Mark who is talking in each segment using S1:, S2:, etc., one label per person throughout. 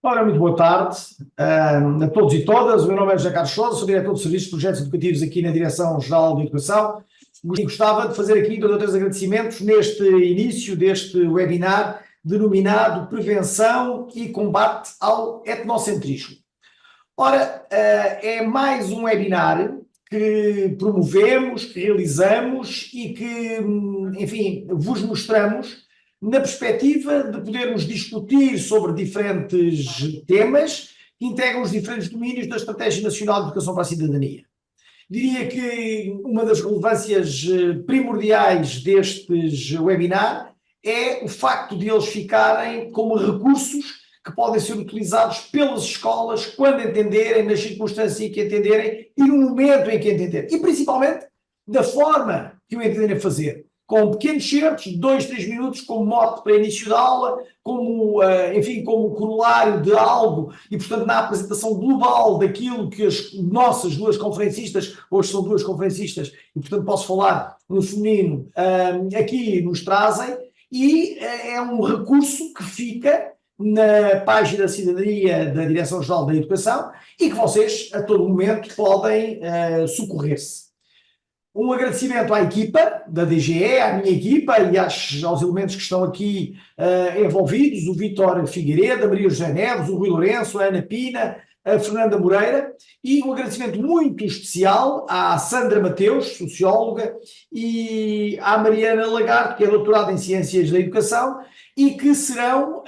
S1: Ora, muito boa tarde a todos e todas. O meu nome é José Carlos Sousa, sou diretor de Serviços de Projetos Educativos aqui na Direção-Geral de Educação. Gostava de fazer aqui dois ou três agradecimentos neste início deste webinar denominado Prevenção e Combate ao Etnocentrismo. Ora, é mais um webinar que promovemos, que realizamos e que, enfim, vos mostramos na perspectiva de podermos discutir sobre diferentes temas que integram os diferentes domínios da Estratégia Nacional de Educação para a Cidadania. Diria que uma das relevâncias primordiais destes webinar é o facto de eles ficarem como recursos que podem ser utilizados pelas escolas quando entenderem, nas circunstâncias em que entenderem e no momento em que entenderem. E principalmente da forma que o entenderem fazer. Com pequenos certos, 2, 3 minutos, como mote para início da aula, como, enfim, como corolário de algo, e portanto na apresentação global daquilo que as nossas duas conferencistas, hoje são duas conferencistas, e portanto posso falar no feminino, aqui nos trazem, e é um recurso que fica na página da cidadania da Direção-Geral da Educação e que vocês a todo momento podem socorrer-se. Um agradecimento à equipa da DGE, à minha equipa e aos elementos que estão aqui envolvidos, o Vítor Figueiredo, a Maria José Neves, o Rui Lourenço, a Ana Pina, a Fernanda Moreira, e um agradecimento muito especial à Sandra Mateus, socióloga, e à Mariana Lagarde, que é doutorada em Ciências da Educação, e que serão,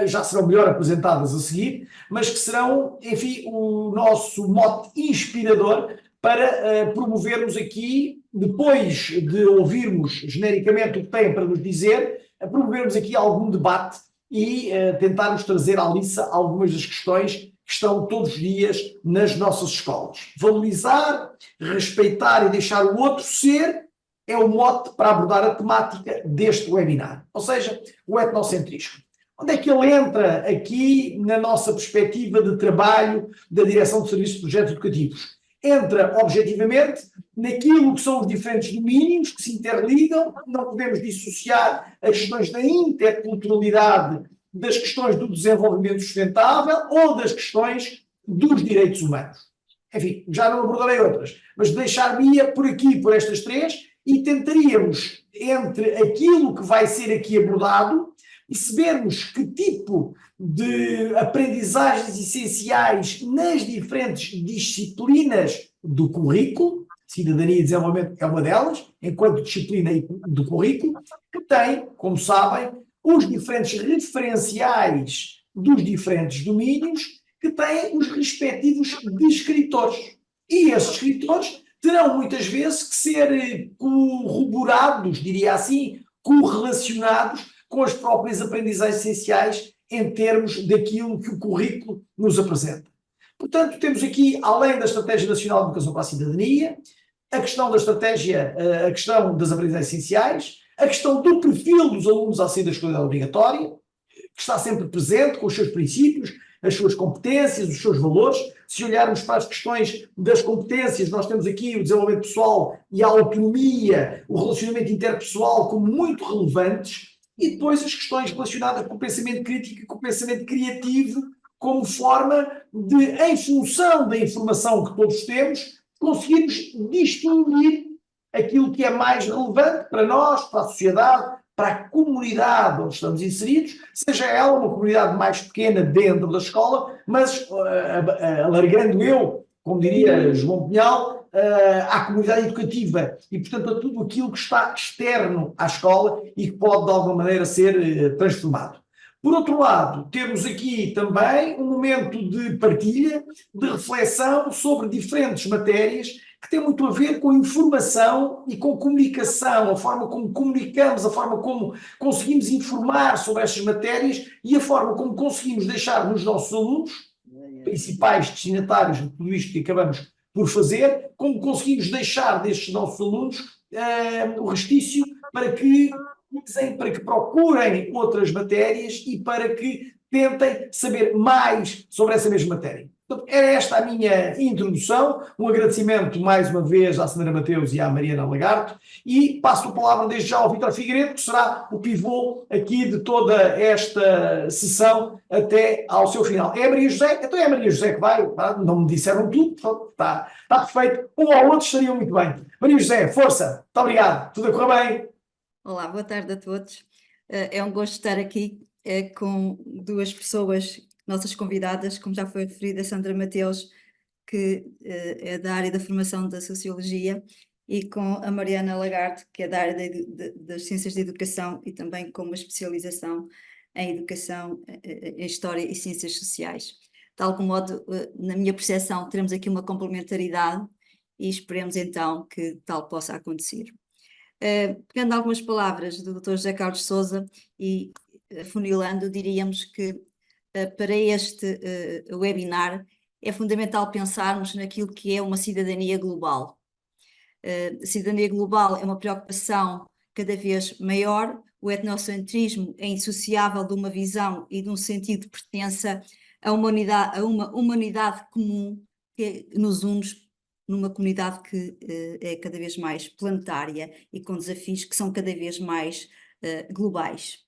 S1: já serão melhor apresentadas a seguir, mas que serão, enfim, o nosso mote inspirador para promovermos aqui, depois de ouvirmos genericamente o que têm para nos dizer, promovermos aqui algum debate e tentarmos trazer à liça algumas das questões que estão todos os dias nas nossas escolas. Valorizar, respeitar e deixar o outro ser é o mote para abordar a temática deste webinar, ou seja, o etnocentrismo. Onde é que ele entra aqui na nossa perspectiva de trabalho da Direção de Serviços de Projetos Educativos? Entra, objetivamente, naquilo que são os diferentes domínios que se interligam, não podemos dissociar as questões da interculturalidade das questões do desenvolvimento sustentável ou das questões dos direitos humanos. Enfim, já não abordarei outras, mas deixar-me-ia por aqui, por estas três, e tentaríamos, entre aquilo que vai ser aqui abordado, percebermos que tipo de aprendizagens essenciais nas diferentes disciplinas do currículo, cidadania e desenvolvimento é uma delas, enquanto disciplina do currículo, que tem, como sabem, os diferentes referenciais dos diferentes domínios, que têm os respectivos descritores. E esses escritores terão muitas vezes que ser corroborados, diria assim, correlacionados com as próprias aprendizagens essenciais em termos daquilo que o currículo nos apresenta. Portanto, temos aqui, além da Estratégia Nacional de Educação para a Cidadania, a questão da estratégia, a questão das aprendizagens essenciais, a questão do perfil dos alunos à saída da escolaridade obrigatória, que está sempre presente com os seus princípios, as suas competências, os seus valores. Se olharmos para as questões das competências, nós temos aqui o desenvolvimento pessoal e a autonomia, o relacionamento interpessoal como muito relevantes, e depois as questões relacionadas com o pensamento crítico e com o pensamento criativo, como forma de, em função da informação que todos temos, conseguirmos distinguir aquilo que é mais relevante para nós, para a sociedade, para a comunidade onde estamos inseridos, seja ela uma comunidade mais pequena dentro da escola, mas alargando eu, como diria João Pinhal, à comunidade educativa e, portanto, a tudo aquilo que está externo à escola e que pode, de alguma maneira, ser transformado. Por outro lado, temos aqui também um momento de partilha, de reflexão sobre diferentes matérias que têm muito a ver com informação e com comunicação, a forma como comunicamos, a forma como conseguimos informar sobre estas matérias e a forma como conseguimos deixar nos nossos alunos, principais destinatários de tudo isto que acabamos por fazer, como conseguimos deixar destes nossos alunos o restício para que procurem outras matérias e para que tentem saber mais sobre essa mesma matéria. Portanto, era esta a minha introdução. Um agradecimento mais uma vez à Sandra Mateus e à Mariana Lagarto e passo a palavra desde já ao Vítor Figueiredo, que será o pivô aqui de toda esta sessão até ao seu final. É a Maria José? Então é a Maria José que vai, tá? Não me disseram tudo, portanto, está perfeito. Um ao outro estariam muito bem. Maria José, força, muito obrigado, tudo a correr bem.
S2: Olá, boa tarde a todos. É um gosto estar aqui com duas pessoas, nossas convidadas, como já foi referida, a Sandra Mateus, que é da área da formação da Sociologia, e com a Mariana Lagarde, que é da área das Ciências da Educação e também com uma especialização em Educação, em História e Ciências Sociais. De algum modo, na minha percepção, teremos aqui uma complementaridade e esperemos então que tal possa acontecer. Pegando algumas palavras do Dr. José Carlos Sousa e afunilando, diríamos que para este webinar é fundamental pensarmos naquilo que é uma cidadania global. A cidadania global é uma preocupação cada vez maior, o etnocentrismo é indissociável de uma visão e de um sentido de pertença a uma humanidade comum que nos une numa comunidade que é cada vez mais planetária e com desafios que são cada vez mais globais.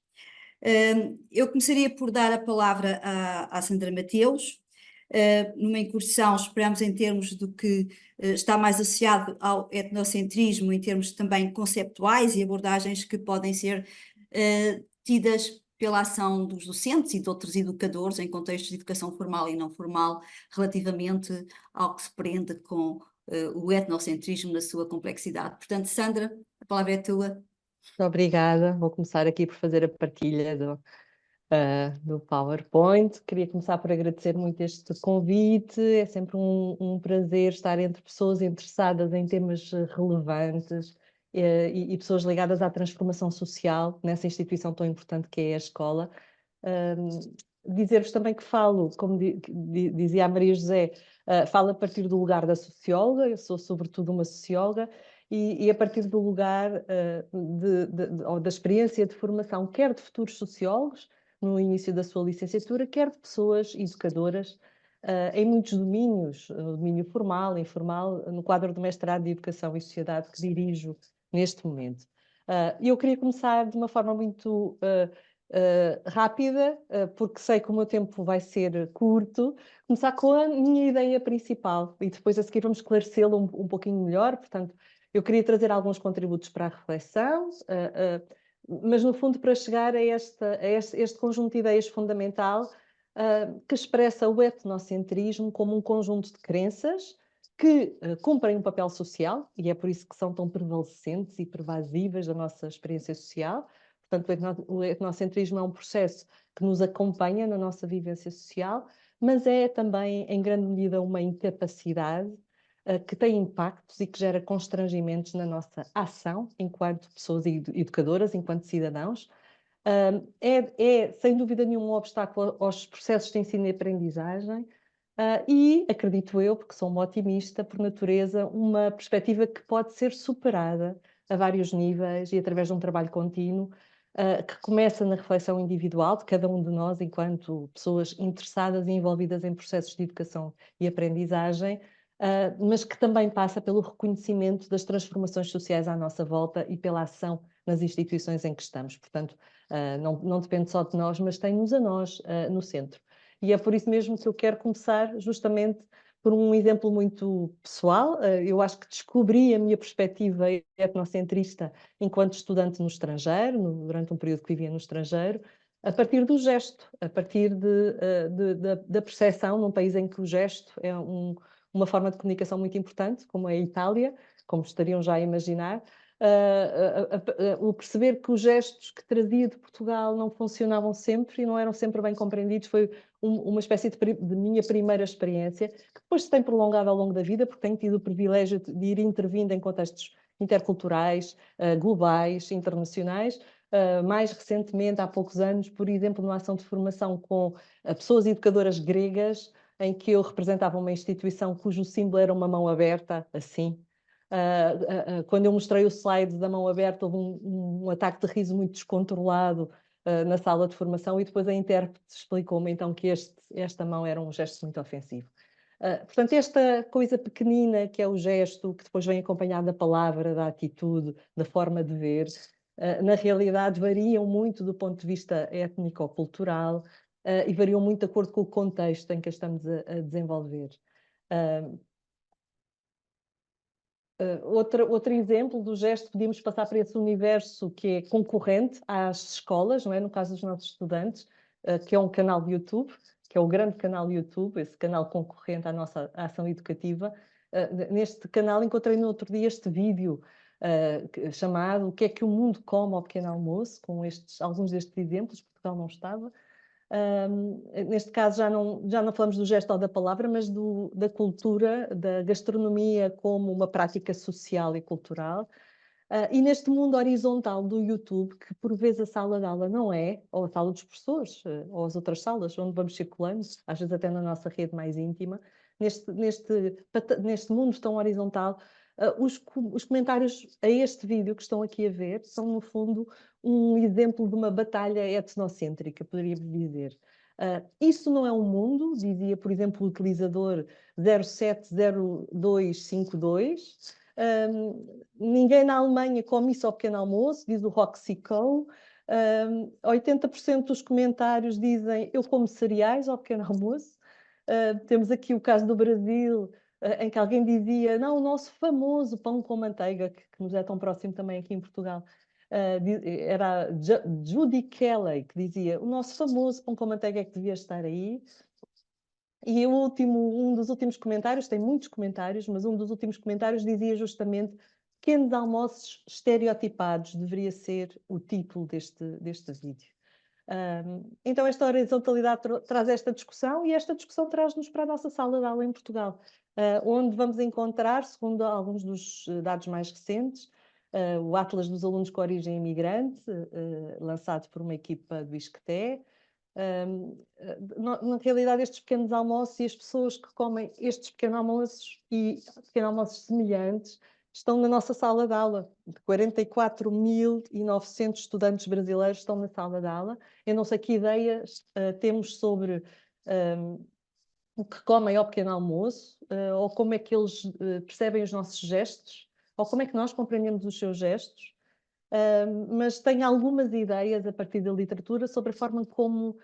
S2: Eu começaria por dar a palavra à Sandra Mateus, numa incursão, esperamos em termos do que está mais associado ao etnocentrismo, em termos também conceptuais e abordagens que podem ser tidas pela ação dos docentes e de outros educadores em contextos de educação formal e não formal, relativamente ao que se prende com o etnocentrismo na sua complexidade. Portanto, Sandra, a palavra é tua.
S3: Muito obrigada. Vou começar aqui por fazer a partilha do PowerPoint. Queria começar por agradecer muito este convite. É sempre um prazer estar entre pessoas interessadas em temas relevantes e pessoas ligadas à transformação social nessa instituição tão importante que é a escola. Dizer-vos também que falo, como dizia a Maria José, falo a partir do lugar da socióloga. Eu sou sobretudo uma socióloga e a partir do lugar ou da experiência de formação, quer de futuros sociólogos, no início da sua licenciatura, quer de pessoas educadoras em muitos domínios, no domínio formal, informal, no quadro do mestrado de Educação e Sociedade que dirijo neste momento. Eu queria começar de uma forma muito rápida, porque sei que o meu tempo vai ser curto, começar com a minha ideia principal e depois a seguir vamos esclarecê-lo um pouquinho melhor. Portanto, eu queria trazer alguns contributos para a reflexão, mas no fundo para chegar a este conjunto de ideias fundamental que expressa o etnocentrismo como um conjunto de crenças que cumprem um papel social, e é por isso que são tão prevalecentes e pervasivas da nossa experiência social. Portanto, o etnocentrismo é um processo que nos acompanha na nossa vivência social, mas é também, em grande medida, uma incapacidade que tem impactos e que gera constrangimentos na nossa ação enquanto pessoas educadoras, enquanto cidadãos. É, sem dúvida nenhuma, um obstáculo aos processos de ensino e aprendizagem e, acredito eu, porque sou uma otimista por natureza, uma perspectiva que pode ser superada a vários níveis e através de um trabalho contínuo que começa na reflexão individual de cada um de nós enquanto pessoas interessadas e envolvidas em processos de educação e aprendizagem, mas que também passa pelo reconhecimento das transformações sociais à nossa volta e pela ação nas instituições em que estamos. Portanto, não depende só de nós, mas tem-nos a nós no centro. E é por isso mesmo que eu quero começar justamente por um exemplo muito pessoal. Eu acho que descobri a minha perspectiva etnocentrista enquanto estudante no estrangeiro, durante um período que vivia no estrangeiro, a partir do gesto, a partir da percepção num país em que o gesto é uma forma de comunicação muito importante, como é a Itália, como estariam já a imaginar. O perceber que os gestos que trazia de Portugal não funcionavam sempre e não eram sempre bem compreendidos foi uma espécie de minha primeira experiência, que depois se tem prolongado ao longo da vida, porque tenho tido o privilégio de ir intervindo em contextos interculturais, globais, internacionais. Mais recentemente, há poucos anos, por exemplo, numa ação de formação com pessoas educadoras gregas, em que eu representava uma instituição cujo símbolo era uma mão aberta, assim. Quando eu mostrei o slide da mão aberta, houve um ataque de riso muito descontrolado na sala de formação e depois a intérprete explicou-me então que esta mão era um gesto muito ofensivo. Portanto, esta coisa pequenina que é o gesto, que depois vem acompanhado da palavra, da atitude, da forma de ver, na realidade variam muito do ponto de vista étnico-cultural e variam muito de acordo com o contexto em que a estamos a desenvolver. Outro exemplo do gesto, podíamos passar para esse universo que é concorrente às escolas, não é? No caso dos nossos estudantes, que é um canal de YouTube, que é o grande canal YouTube, esse canal concorrente à nossa ação educativa. Neste canal encontrei no outro dia este vídeo chamado O que é que o mundo come ao pequeno almoço, com alguns destes exemplos, Portugal não estava. Neste caso já não falamos do gesto ou da palavra, mas da cultura, da gastronomia como uma prática social e cultural. E neste mundo horizontal do YouTube, que por vezes a sala de aula não é, ou a sala dos professores, ou as outras salas onde vamos circulando, às vezes até na nossa rede mais íntima, neste mundo tão horizontal, os comentários a este vídeo que estão aqui a ver são, no fundo, um exemplo de uma batalha etnocêntrica, poderíamos dizer. Isso não é um mundo, dizia, por exemplo, o utilizador 070252. Ninguém na Alemanha come isso ao pequeno almoço, diz o Roxy Co. 80% dos comentários dizem eu como cereais ao pequeno almoço. Temos aqui o caso do Brasil, em que alguém dizia, não, o nosso famoso pão com manteiga, que nos é tão próximo também aqui em Portugal, era Judy Kelly, que dizia, o nosso famoso pão com manteiga é que devia estar aí. E um dos últimos comentários, tem muitos comentários, mas um dos últimos comentários dizia justamente pequenos almoços estereotipados, deveria ser o título deste vídeo. Então esta horizontalidade traz esta discussão e esta discussão traz-nos para a nossa sala de aula em Portugal, onde vamos encontrar, segundo alguns dos dados mais recentes, o Atlas dos Alunos com Origem Imigrante, lançado por uma equipa do ISCTE. Na realidade, estes pequenos almoços e as pessoas que comem estes pequenos almoços e pequenos almoços semelhantes estão na nossa sala de aula. 44.900 estudantes brasileiros estão na sala de aula. Eu não sei que ideias temos sobre o que comem ao pequeno almoço, ou como é que eles percebem os nossos gestos, ou como é que nós compreendemos os seus gestos. Mas tenho algumas ideias a partir da literatura sobre a forma como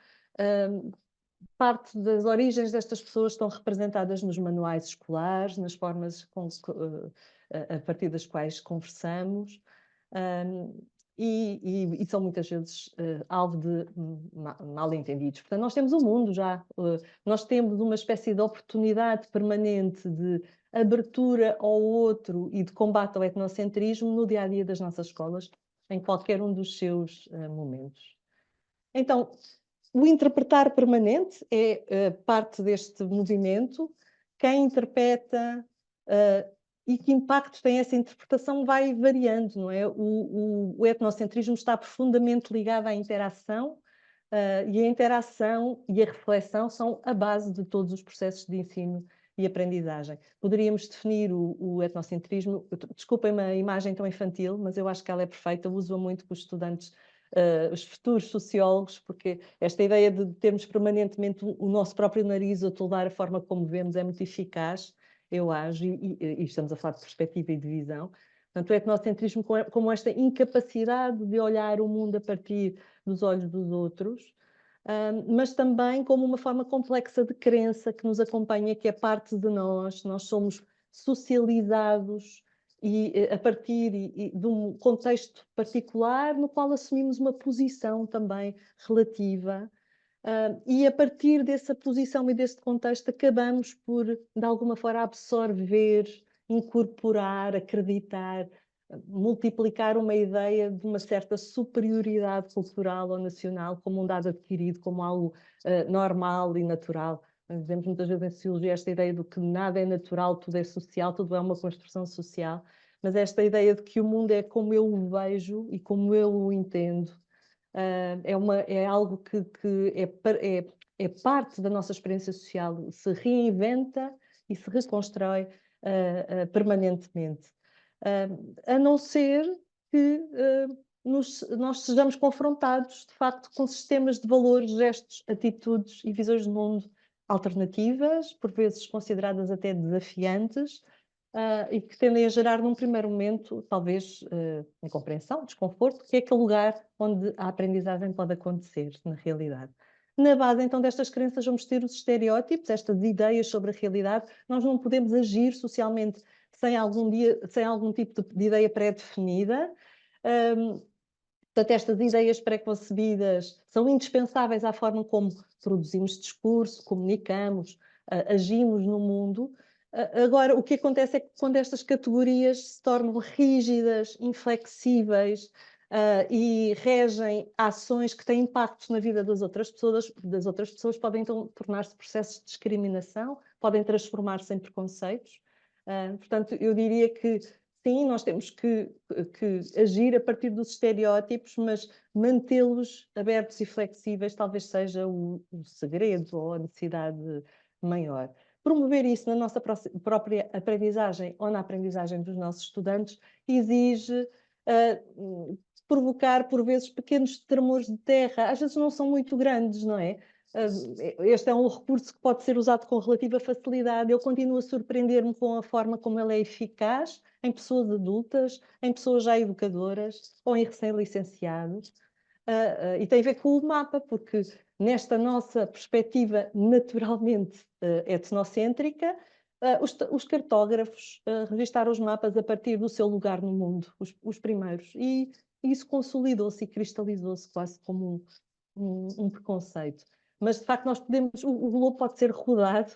S3: parte das origens destas pessoas estão representadas nos manuais escolares, nas formas a partir das quais conversamos, e são muitas vezes alvo de mal-entendidos. Portanto, nós temos um mundo já, nós temos uma espécie de oportunidade permanente de abertura ao outro e de combate ao etnocentrismo no dia-a-dia das nossas escolas, em qualquer um dos seus momentos. Então, o interpretar permanente é parte deste movimento. Quem interpreta e que impacto tem essa interpretação vai variando, não é? O etnocentrismo está profundamente ligado à interação, e a interação e a reflexão são a base de todos os processos de ensino e aprendizagem. Poderíamos definir o etnocentrismo, desculpem-me a imagem tão infantil, mas eu acho que ela é perfeita, uso-a muito com os estudantes, os futuros sociólogos, porque esta ideia de termos permanentemente o nosso próprio nariz a toldar a forma como vemos é muito eficaz, eu acho, e estamos a falar de perspectiva e de visão. Portanto, o etnocentrismo como esta incapacidade de olhar o mundo a partir dos olhos dos outros, mas também como uma forma complexa de crença que nos acompanha, que é parte de nós. Nós somos socializados a partir de um contexto particular no qual assumimos uma posição também relativa, e a partir dessa posição e desse contexto acabamos por, de alguma forma, absorver, incorporar, acreditar, multiplicar uma ideia de uma certa superioridade cultural ou nacional como um dado adquirido, como algo normal e natural. Nós dizemos muitas vezes em sociologia esta ideia de que nada é natural, tudo é social, tudo é uma construção social, mas esta ideia de que o mundo é como eu o vejo e como eu o entendo, é algo que é parte da nossa experiência social, se reinventa e se reconstrói permanentemente. A não ser que nós sejamos confrontados, de facto, com sistemas de valores, gestos, atitudes e visões do mundo alternativas, por vezes consideradas até desafiantes, e que tendem a gerar num primeiro momento, talvez, incompreensão, desconforto, que é aquele lugar onde a aprendizagem pode acontecer, na realidade. Na base, então, destas crenças vamos ter os estereótipos, estas ideias sobre a realidade. Nós não podemos agir socialmente sem algum tipo de ideia pré-definida. Portanto, estas ideias pré-concebidas são indispensáveis à forma como produzimos discurso, comunicamos, agimos no mundo. Agora, o que acontece é que quando estas categorias se tornam rígidas, inflexíveis, e regem ações que têm impactos na vida das outras pessoas podem então tornar-se processos de discriminação, podem transformar-se em preconceitos. Portanto, eu diria que sim, nós temos que agir a partir dos estereótipos, mas mantê-los abertos e flexíveis talvez seja o segredo ou a necessidade maior. Promover isso na nossa própria aprendizagem ou na aprendizagem dos nossos estudantes exige provocar, por vezes, pequenos tremores de terra. Às vezes não são muito grandes, não é? Este é um recurso que pode ser usado com relativa facilidade. Eu continuo a surpreender-me com a forma como ele é eficaz em pessoas adultas, em pessoas já educadoras ou em recém-licenciados. E tem a ver com o mapa, porque nesta nossa perspectiva naturalmente etnocêntrica, os cartógrafos registaram os mapas a partir do seu lugar no mundo, os primeiros, e isso consolidou-se e cristalizou-se quase como um preconceito. Mas, de facto, o globo pode ser rodado,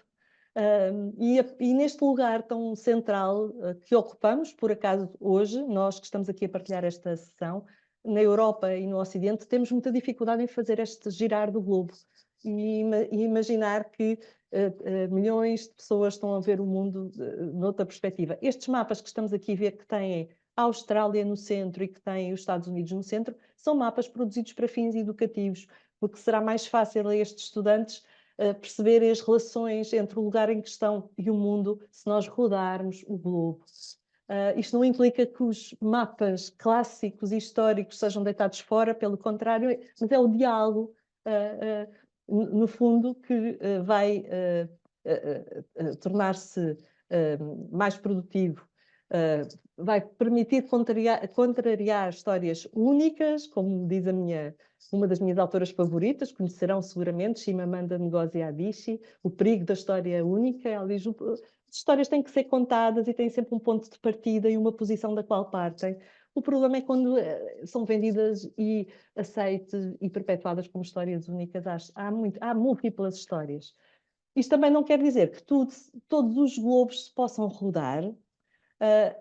S3: e neste lugar tão central que ocupamos, por acaso hoje, nós que estamos aqui a partilhar esta sessão, na Europa e no Ocidente, temos muita dificuldade em fazer este girar do globo e imaginar que milhões de pessoas estão a ver o mundo noutra perspectiva. Estes mapas que estamos aqui a ver, que têm a Austrália no centro e que têm os Estados Unidos no centro, são mapas produzidos para fins educativos, porque será mais fácil a estes estudantes perceberem as relações entre o lugar em que estão e o mundo se nós rodarmos o globo. Isto não implica que os mapas clássicos e históricos sejam deitados fora, pelo contrário, mas é o diálogo, no fundo, que vai tornar-se mais produtivo. Vai permitir contrariar histórias únicas, como diz uma das minhas autoras favoritas, conhecerão seguramente, Chimamanda Ngozi Adichie, O Perigo da História Única. Ela diz: as histórias têm que ser contadas e têm sempre um ponto de partida e uma posição da qual partem. O problema é quando são vendidas e aceites e perpetuadas como histórias únicas. Há múltiplas histórias. Isto também não quer dizer que todos os globos se possam rodar.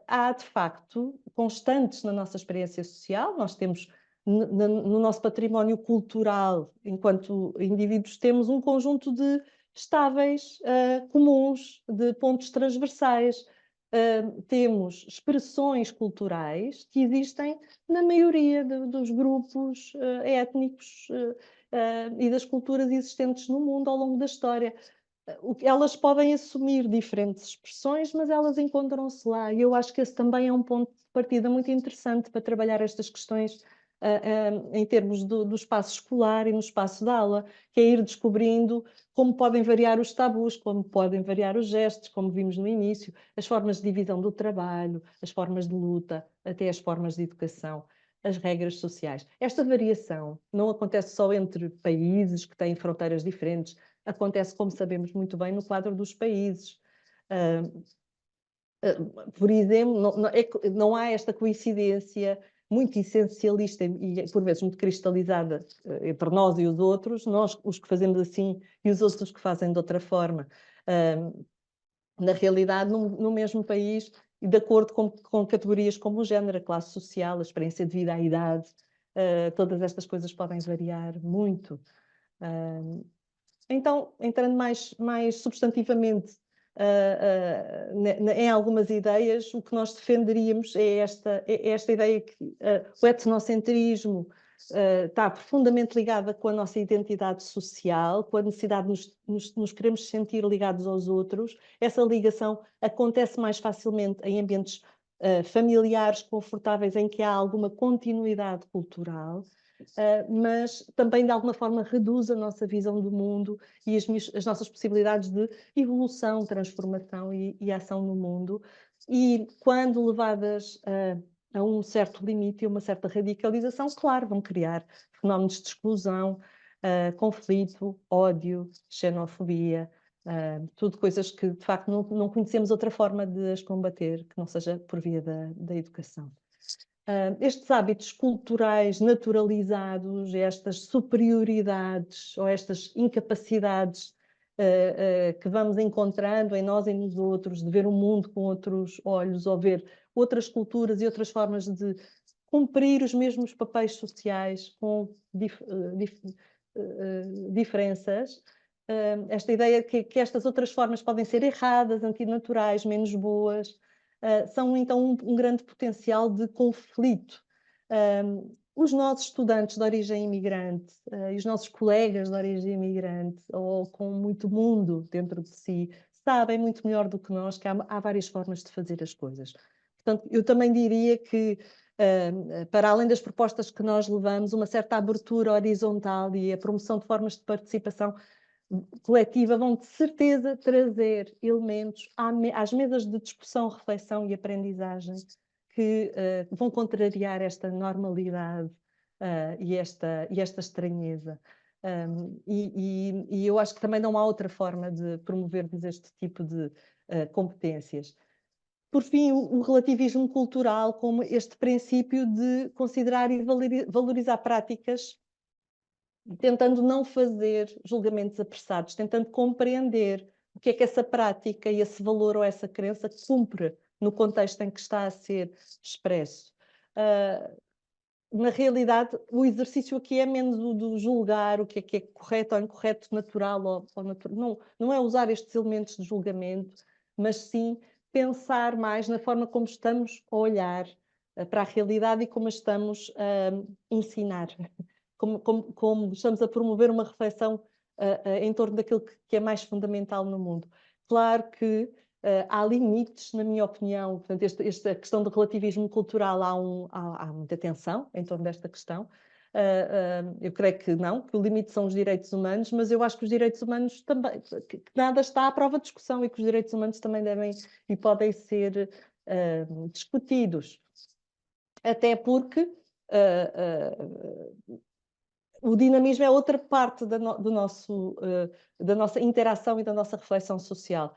S3: Há, de facto, constantes na nossa experiência social. Nós temos, no nosso património cultural, enquanto indivíduos, temos um conjunto de estáveis comuns, de pontos transversais. Temos expressões culturais que existem na maioria dos grupos étnicos e das culturas existentes no mundo ao longo da história. Elas podem assumir diferentes expressões, mas elas encontram-se lá. E eu acho que esse também é um ponto de partida muito interessante para trabalhar estas questões em termos do espaço escolar e no espaço de aula, que é ir descobrindo como podem variar os tabus, como podem variar os gestos, como vimos no início, as formas de divisão do trabalho, as formas de luta, até as formas de educação, as regras sociais. Esta variação não acontece só entre países que têm fronteiras diferentes, acontece, como sabemos muito bem, no quadro dos países. Por exemplo, não há esta coincidência muito essencialista e, por vezes, muito cristalizada entre nós e os outros, nós os que fazemos assim e os outros que fazem de outra forma. Na realidade, no mesmo país, e de acordo com categorias como o género, a classe social, a experiência de vida, a idade, todas estas coisas podem variar muito. Então, entrando mais substantivamente em algumas ideias, o que nós defenderíamos é esta ideia que o etnocentrismo está profundamente ligada com a nossa identidade social, com a necessidade de nos queremos sentir ligados aos outros. Essa ligação acontece mais facilmente em ambientes familiares, confortáveis, em que há alguma continuidade cultural. mas também de alguma forma reduz a nossa visão do mundo e as nossas possibilidades de evolução, transformação e ação no mundo. E quando levadas a um certo limite e uma certa radicalização, claro, vão criar fenómenos de exclusão, conflito, ódio, xenofobia, tudo coisas que de facto não conhecemos outra forma de as combater que não seja por via da educação. Estes hábitos culturais naturalizados, estas superioridades ou estas incapacidades que vamos encontrando em nós e nos outros, de ver o mundo com outros olhos, ou ver outras culturas e outras formas de cumprir os mesmos papéis sociais com diferenças, esta ideia que estas outras formas podem ser erradas, antinaturais, menos boas, são então um grande potencial de conflito. Os nossos estudantes de origem imigrante e os nossos colegas de origem imigrante, ou com muito mundo dentro de si, sabem muito melhor do que nós que há várias formas de fazer as coisas. Portanto, eu também diria que, para além das propostas que nós levamos, uma certa abertura horizontal e a promoção de formas de participação coletiva vão de certeza trazer elementos às mesas de discussão, reflexão e aprendizagem que vão contrariar esta normalidade e esta estranheza. E eu acho que também não há outra forma de promovermos este tipo de competências. Por fim, o relativismo cultural como este princípio de considerar e valorizar práticas, tentando não fazer julgamentos apressados, tentando compreender o que é que essa prática e esse valor ou essa crença cumpre no contexto em que está a ser expresso. Na realidade, o exercício aqui é menos o de julgar o que é correto ou incorreto, natural ou natural. Não é usar estes elementos de julgamento, mas sim pensar mais na forma como estamos a olhar para a realidade e como a estamos a ensinar. Como estamos a promover uma reflexão em torno daquilo que é mais fundamental no mundo. Claro que há limites, na minha opinião. Portanto, esta questão do relativismo cultural, há muita tensão em torno desta questão. Eu creio que não, que o limite são os direitos humanos, mas eu acho que os direitos humanos também, que nada está à prova de discussão e que os direitos humanos também devem e podem ser discutidos. Até porque o dinamismo é outra parte da nossa interação e da nossa reflexão social.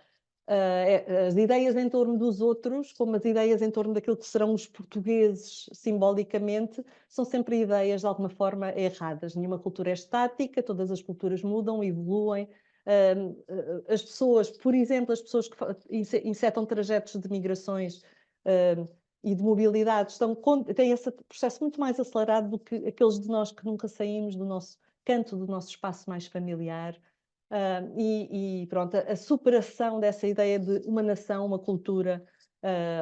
S3: As ideias em torno dos outros, como as ideias em torno daquilo que serão os portugueses simbolicamente, são sempre ideias de alguma forma erradas. Nenhuma cultura é estática, todas as culturas mudam, evoluem. As pessoas, por exemplo, as pessoas que insetam trajetos de migrações e de mobilidade têm esse processo muito mais acelerado do que aqueles de nós que nunca saímos do nosso canto, do nosso espaço mais familiar. Pronto, a superação dessa ideia de uma nação, uma cultura,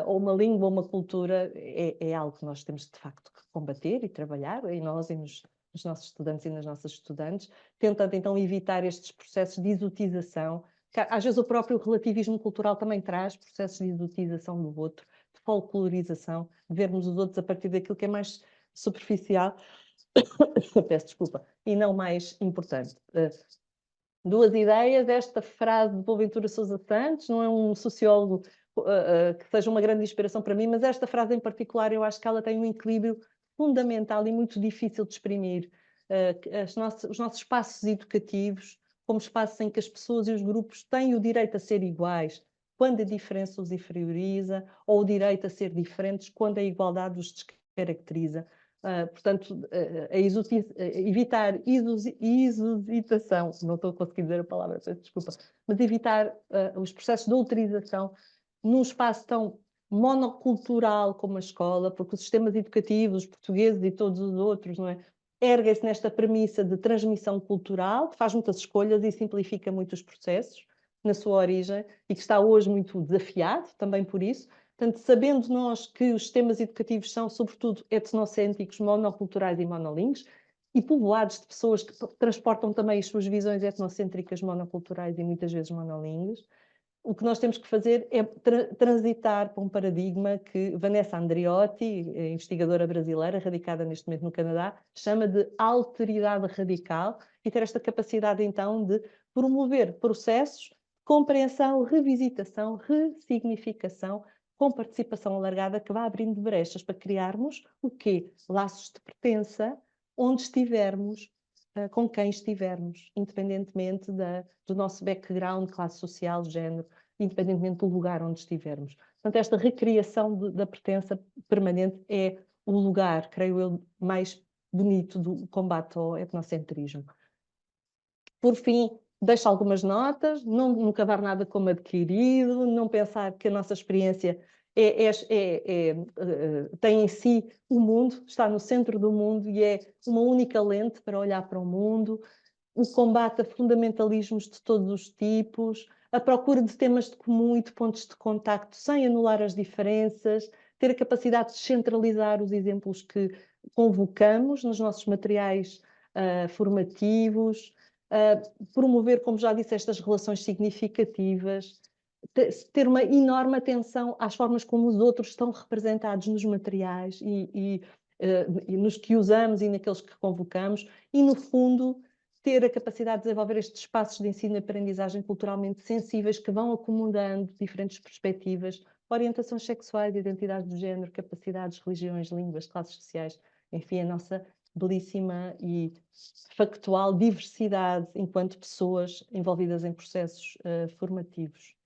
S3: ou uma língua, uma cultura, é algo que nós temos de facto que combater e trabalhar, em nós e nos nossos estudantes e nas nossas estudantes, tentando então evitar estes processos de exotização, que às vezes o próprio relativismo cultural também traz processos de exotização do outro, de folclorização, de vermos os outros a partir daquilo que é mais superficial, peço desculpa, e não mais importante. Duas ideias, esta frase de Boaventura Sousa Santos, não é um sociólogo que seja uma grande inspiração para mim, mas esta frase em particular eu acho que ela tem um equilíbrio fundamental e muito difícil de exprimir. Os nossos espaços educativos, como espaços em que as pessoas e os grupos têm o direito a ser iguais, quando a diferença os inferioriza, ou o direito a ser diferentes, quando a igualdade os descaracteriza. Portanto, evitar exusitação, não estou a conseguir dizer a palavra, peço desculpa, mas evitar os processos de outrização num espaço tão monocultural como a escola, porque os sistemas educativos, os portugueses e todos os outros, não é? Erguem-se nesta premissa de transmissão cultural, que faz muitas escolhas e simplifica muito os processos na sua origem e que está hoje muito desafiado também por isso. Portanto, sabendo nós que os sistemas educativos são, sobretudo, etnocêntricos, monoculturais e monolíngues, e povoados de pessoas que transportam também as suas visões etnocêntricas, monoculturais e muitas vezes monolíngues, o que nós temos que fazer é transitar para um paradigma que Vanessa Andriotti, investigadora brasileira, radicada neste momento no Canadá, chama de alteridade radical, e ter esta capacidade, então, de promover processos de compreensão, revisitação, ressignificação, com participação alargada, que vá abrindo brechas para criarmos o quê? Laços de pertença, onde estivermos, com quem estivermos, independentemente do nosso background, classe social, género, independentemente do lugar onde estivermos. Portanto, esta recriação da pertença permanente é o lugar, creio eu, mais bonito do combate ao etnocentrismo. Por fim, deixo algumas notas: não cavar nada como adquirido, não pensar que a nossa experiência tem em si o mundo, está no centro do mundo e é uma única lente para olhar para o mundo. O combate a fundamentalismos de todos os tipos, a procura de temas de comum e de pontos de contacto sem anular as diferenças, ter a capacidade de centralizar os exemplos que convocamos nos nossos materiais formativos, promover, como já disse, estas relações significativas, ter uma enorme atenção às formas como os outros estão representados nos materiais e nos que usamos e naqueles que convocamos, e, no fundo, ter a capacidade de desenvolver estes espaços de ensino e aprendizagem culturalmente sensíveis que vão acomodando diferentes perspectivas, orientações sexuais, identidades de género, capacidades, religiões, línguas, classes sociais, enfim, a nossa belíssima e factual diversidade enquanto pessoas envolvidas em processos formativos.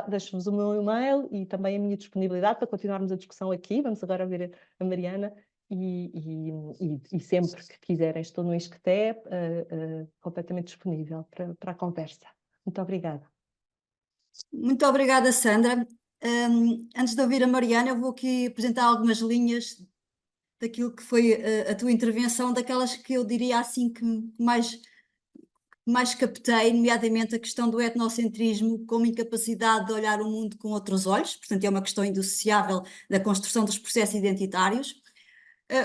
S3: Deixo-vos o meu e-mail e também a minha disponibilidade para continuarmos a discussão aqui. Vamos agora ouvir a Mariana e sempre que quiserem, estou no Isqueté, completamente disponível para a conversa. Muito obrigada.
S2: Muito obrigada, Sandra. Antes de ouvir a Mariana, eu vou aqui apresentar algumas linhas daquilo que foi a tua intervenção, daquelas que eu diria assim que mais captei, nomeadamente a questão do etnocentrismo como incapacidade de olhar o mundo com outros olhos, portanto é uma questão indissociável da construção dos processos identitários.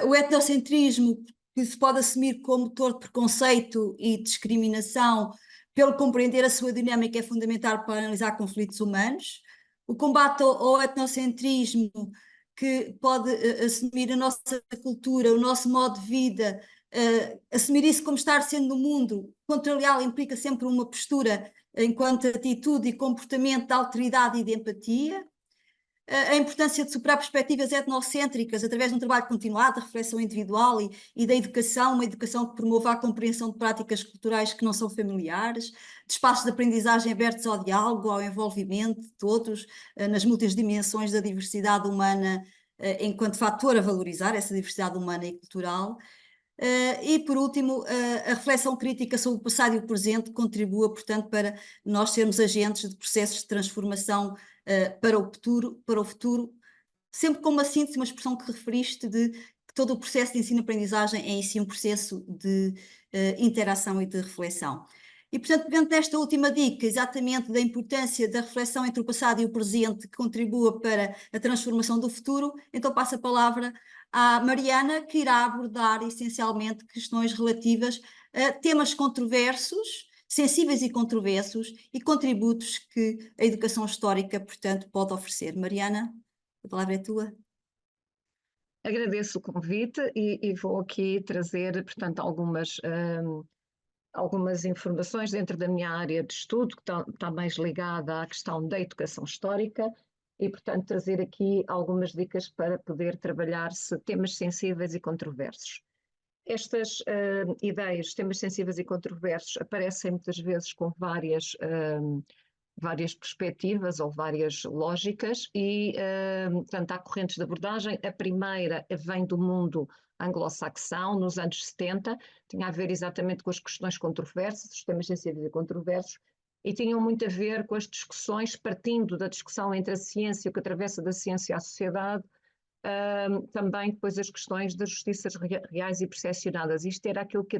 S2: O etnocentrismo, que se pode assumir como motor de preconceito e discriminação, pelo compreender a sua dinâmica, é fundamental para analisar conflitos humanos. O combate ao etnocentrismo, que pode assumir a nossa cultura, o nosso modo de vida, assumir isso como estar sendo no mundo, contrariá-lo implica sempre uma postura enquanto atitude e comportamento de alteridade e de empatia. A importância de superar perspectivas etnocêntricas através de um trabalho continuado, de reflexão individual e da educação, uma educação que promova a compreensão de práticas culturais que não são familiares, de espaços de aprendizagem abertos ao diálogo, ao envolvimento de todos, nas múltiplas dimensões da diversidade humana, enquanto fator a valorizar essa diversidade humana e cultural. E, por último, a reflexão crítica sobre o passado e o presente contribua, portanto, para nós sermos agentes de processos de transformação para o futuro, sempre com uma síntese, uma expressão que referiste de que todo o processo de ensino-aprendizagem é em si um processo de interação e de reflexão. E, portanto, pegando nesta última dica, exatamente da importância da reflexão entre o passado e o presente, que contribua para a transformação do futuro, então passo a palavra à Mariana, que irá abordar essencialmente questões relativas a temas controversos, sensíveis e controversos, e contributos que a educação histórica, portanto, pode oferecer. Mariana, a palavra é tua.
S4: Agradeço o convite e vou aqui trazer, portanto, algumas informações dentro da minha área de estudo, que está mais ligada à questão da educação histórica, e, portanto, trazer aqui algumas dicas para poder trabalhar-se temas sensíveis e controversos. Estas ideias, temas sensíveis e controversos, aparecem muitas vezes com várias perspectivas ou várias lógicas e, portanto, há correntes de abordagem. A primeira vem do mundo anglo-saxão, nos anos 70, tinha a ver exatamente com as questões controversas, os temas sensíveis e controversos, e tinham muito a ver com as discussões, partindo da discussão entre a ciência, o que atravessa da ciência à sociedade, também depois as questões das justiças reais e percepcionadas. Isto era aquilo que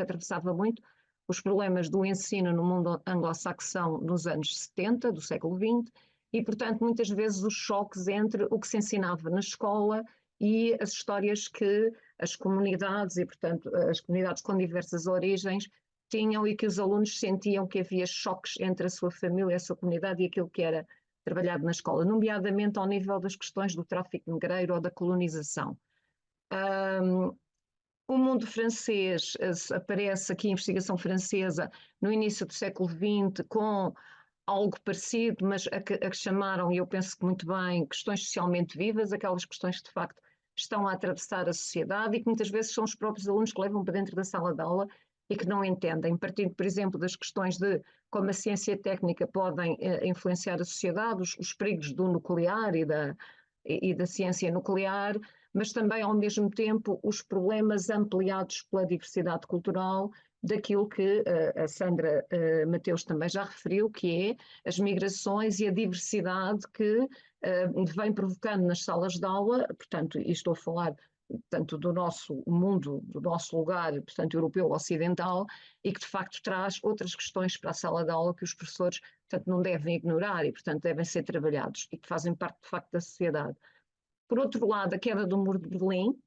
S4: atravessava muito os problemas do ensino no mundo anglo-saxão nos anos 70, do século XX, e, portanto, muitas vezes os choques entre o que se ensinava na escola e as histórias que as comunidades, e, portanto, as comunidades com diversas origens, tinham e que os alunos sentiam que havia choques entre a sua família, a sua comunidade e aquilo que era trabalhado na escola, nomeadamente ao nível das questões do tráfico negreiro ou da colonização. O mundo francês, aparece aqui a investigação francesa no início do século XX com algo parecido, mas a que chamaram, e eu penso que muito bem, questões socialmente vivas, aquelas questões que de facto estão a atravessar a sociedade e que muitas vezes são os próprios alunos que levam para dentro da sala de aula e que não entendem, partindo, por exemplo, das questões de como a ciência técnica podem influenciar a sociedade, os perigos do nuclear e da ciência nuclear, mas também, ao mesmo tempo, os problemas ampliados pela diversidade cultural, daquilo que a Sandra Mateus também já referiu, que é as migrações e a diversidade que vem provocando nas salas de aula, portanto, e estou a falar portanto, do nosso mundo, do nosso lugar, portanto, europeu ocidental, e que de facto traz outras questões para a sala de aula que os professores, portanto, não devem ignorar e, portanto, devem ser trabalhados e que fazem parte, de facto, da sociedade. Por outro lado, a queda do Muro de Berlim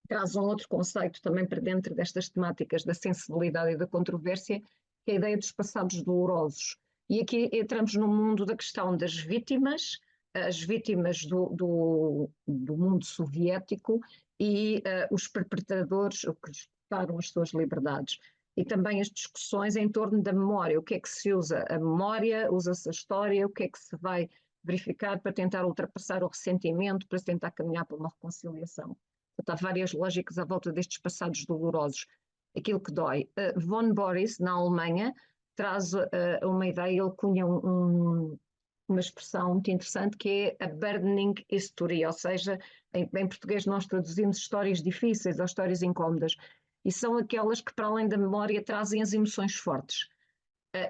S4: traz um outro conceito também para dentro destas temáticas da sensibilidade e da controvérsia, que é a ideia dos passados dolorosos. E aqui entramos no mundo da questão das vítimas, as vítimas do mundo soviético e os perpetradores que disputaram as suas liberdades. E também as discussões em torno da memória, o que é que se usa a memória, usa-se a história, o que é que se vai verificar para tentar ultrapassar o ressentimento, para tentar caminhar para uma reconciliação. Portanto, há várias lógicas à volta destes passados dolorosos. Aquilo que dói. Von Boris, na Alemanha, traz uma ideia, ele cunha uma expressão muito interessante que é a burdening history, ou seja, em português nós traduzimos histórias difíceis ou histórias incómodas, e são aquelas que, para além da memória, trazem as emoções fortes.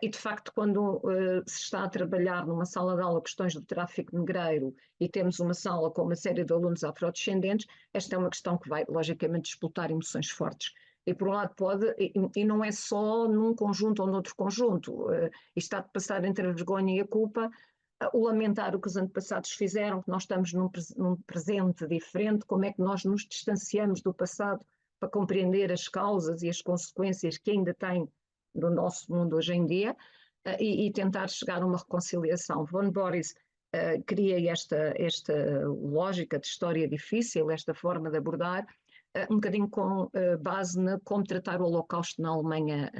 S4: E de facto, quando se está a trabalhar numa sala de aula questões do tráfico negreiro e temos uma sala com uma série de alunos afrodescendentes, esta é uma questão que vai, logicamente, disputar emoções fortes. E por um lado pode, e não é só num conjunto ou noutro conjunto, isto está de passar entre a vergonha e a culpa, o lamentar o que os antepassados fizeram, que nós estamos num presente diferente, como é que nós nos distanciamos do passado para compreender as causas e as consequências que ainda tem no nosso mundo hoje em dia, e tentar chegar a uma reconciliação. Von Boris cria esta lógica de história difícil, esta forma de abordar, um bocadinho com base na como tratar o Holocausto na Alemanha,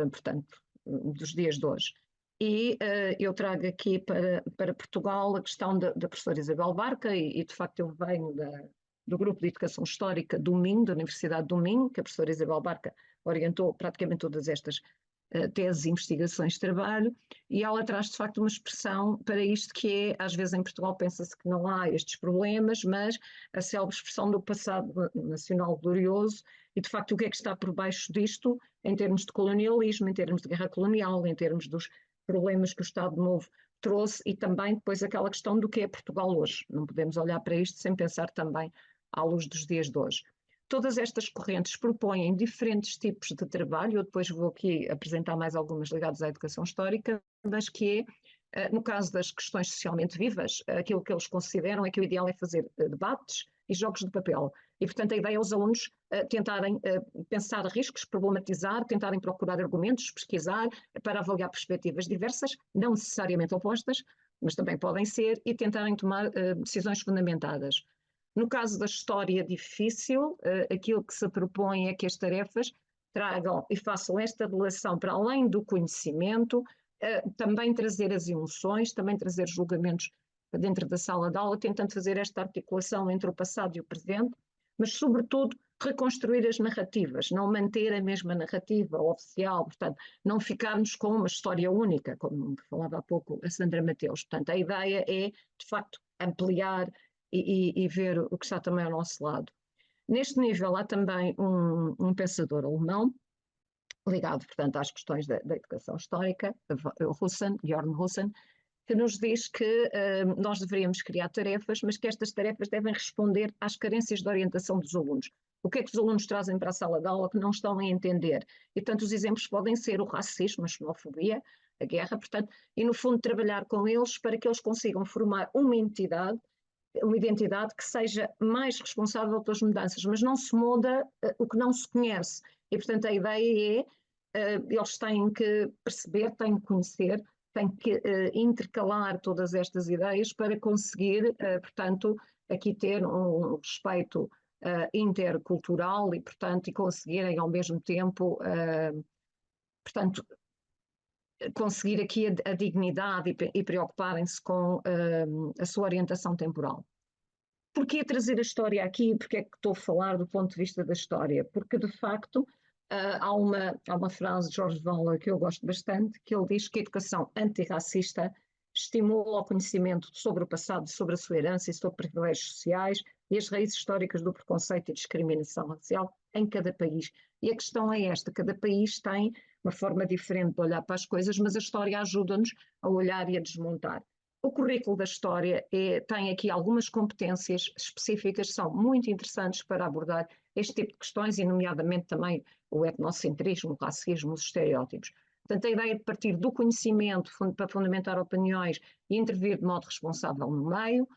S4: portanto, dos dias de hoje. E eu trago aqui para Portugal a questão da professora Isabel Barca, e de facto eu venho do Grupo de Educação Histórica do Minho, da Universidade do Minho, que a professora Isabel Barca orientou praticamente todas estas teses e investigações de trabalho, e ela traz de facto uma expressão para isto que é, às vezes em Portugal pensa-se que não há estes problemas, mas a célebre expressão do passado nacional glorioso, e de facto o que é que está por baixo disto em termos de colonialismo, em termos de guerra colonial, em termos dos problemas que o Estado Novo trouxe, e também depois aquela questão do que é Portugal hoje. Não podemos olhar para isto sem pensar também à luz dos dias de hoje. Todas estas correntes propõem diferentes tipos de trabalho, eu depois vou aqui apresentar mais algumas ligadas à educação histórica, mas que é, no caso das questões socialmente vivas, aquilo que eles consideram é que o ideal é fazer debates e jogos de papel. E, portanto, a ideia é os alunos tentarem pensar riscos, problematizar, tentarem procurar argumentos, pesquisar, para avaliar perspectivas diversas, não necessariamente opostas, mas também podem ser, e tentarem tomar decisões fundamentadas. No caso da história difícil, aquilo que se propõe é que as tarefas tragam e façam esta relação para além do conhecimento, também trazer as emoções, também trazer julgamentos dentro da sala de aula, tentando fazer esta articulação entre o passado e o presente, mas sobretudo reconstruir as narrativas, não manter a mesma narrativa oficial, portanto, não ficarmos com uma história única, como falava há pouco a Sandra Mateus. Portanto, a ideia é, de facto, ampliar e ver o que está também ao nosso lado. Neste nível há também um pensador alemão, ligado, portanto, às questões da educação histórica, Björn Husserl, que nos diz que nós deveríamos criar tarefas, mas que estas tarefas devem responder às carências de orientação dos alunos. O que é que os alunos trazem para a sala de aula que não estão a entender? E, portanto, os exemplos podem ser o racismo, a xenofobia, a guerra, portanto, e, no fundo, trabalhar com eles para que eles consigam formar uma entidade uma identidade que seja mais responsável pelas mudanças, mas não se muda o que não se conhece. E, portanto, a ideia é, eles têm que perceber, têm que conhecer, têm que intercalar todas estas ideias para conseguir, portanto, aqui ter um respeito intercultural e, portanto, e conseguirem ao mesmo tempo, portanto, conseguir aqui a dignidade e preocuparem-se com a sua orientação temporal. Porquê trazer a história aqui? Porque é que estou a falar do ponto de vista da história? Porque, de facto, há uma frase de George Waller que eu gosto bastante, que ele diz que a educação antirracista estimula o conhecimento sobre o passado, sobre a sua herança e sobre privilégios sociais e as raízes históricas do preconceito e discriminação racial em cada país. E a questão é esta, cada país tem uma forma diferente de olhar para as coisas, mas a história ajuda-nos a olhar e a desmontar. O currículo da história tem aqui algumas competências específicas que são muito interessantes para abordar este tipo de questões, e nomeadamente também o etnocentrismo, o racismo, os estereótipos. Portanto, a ideia de partir do conhecimento para fundamentar opiniões e intervir de modo responsável no meio,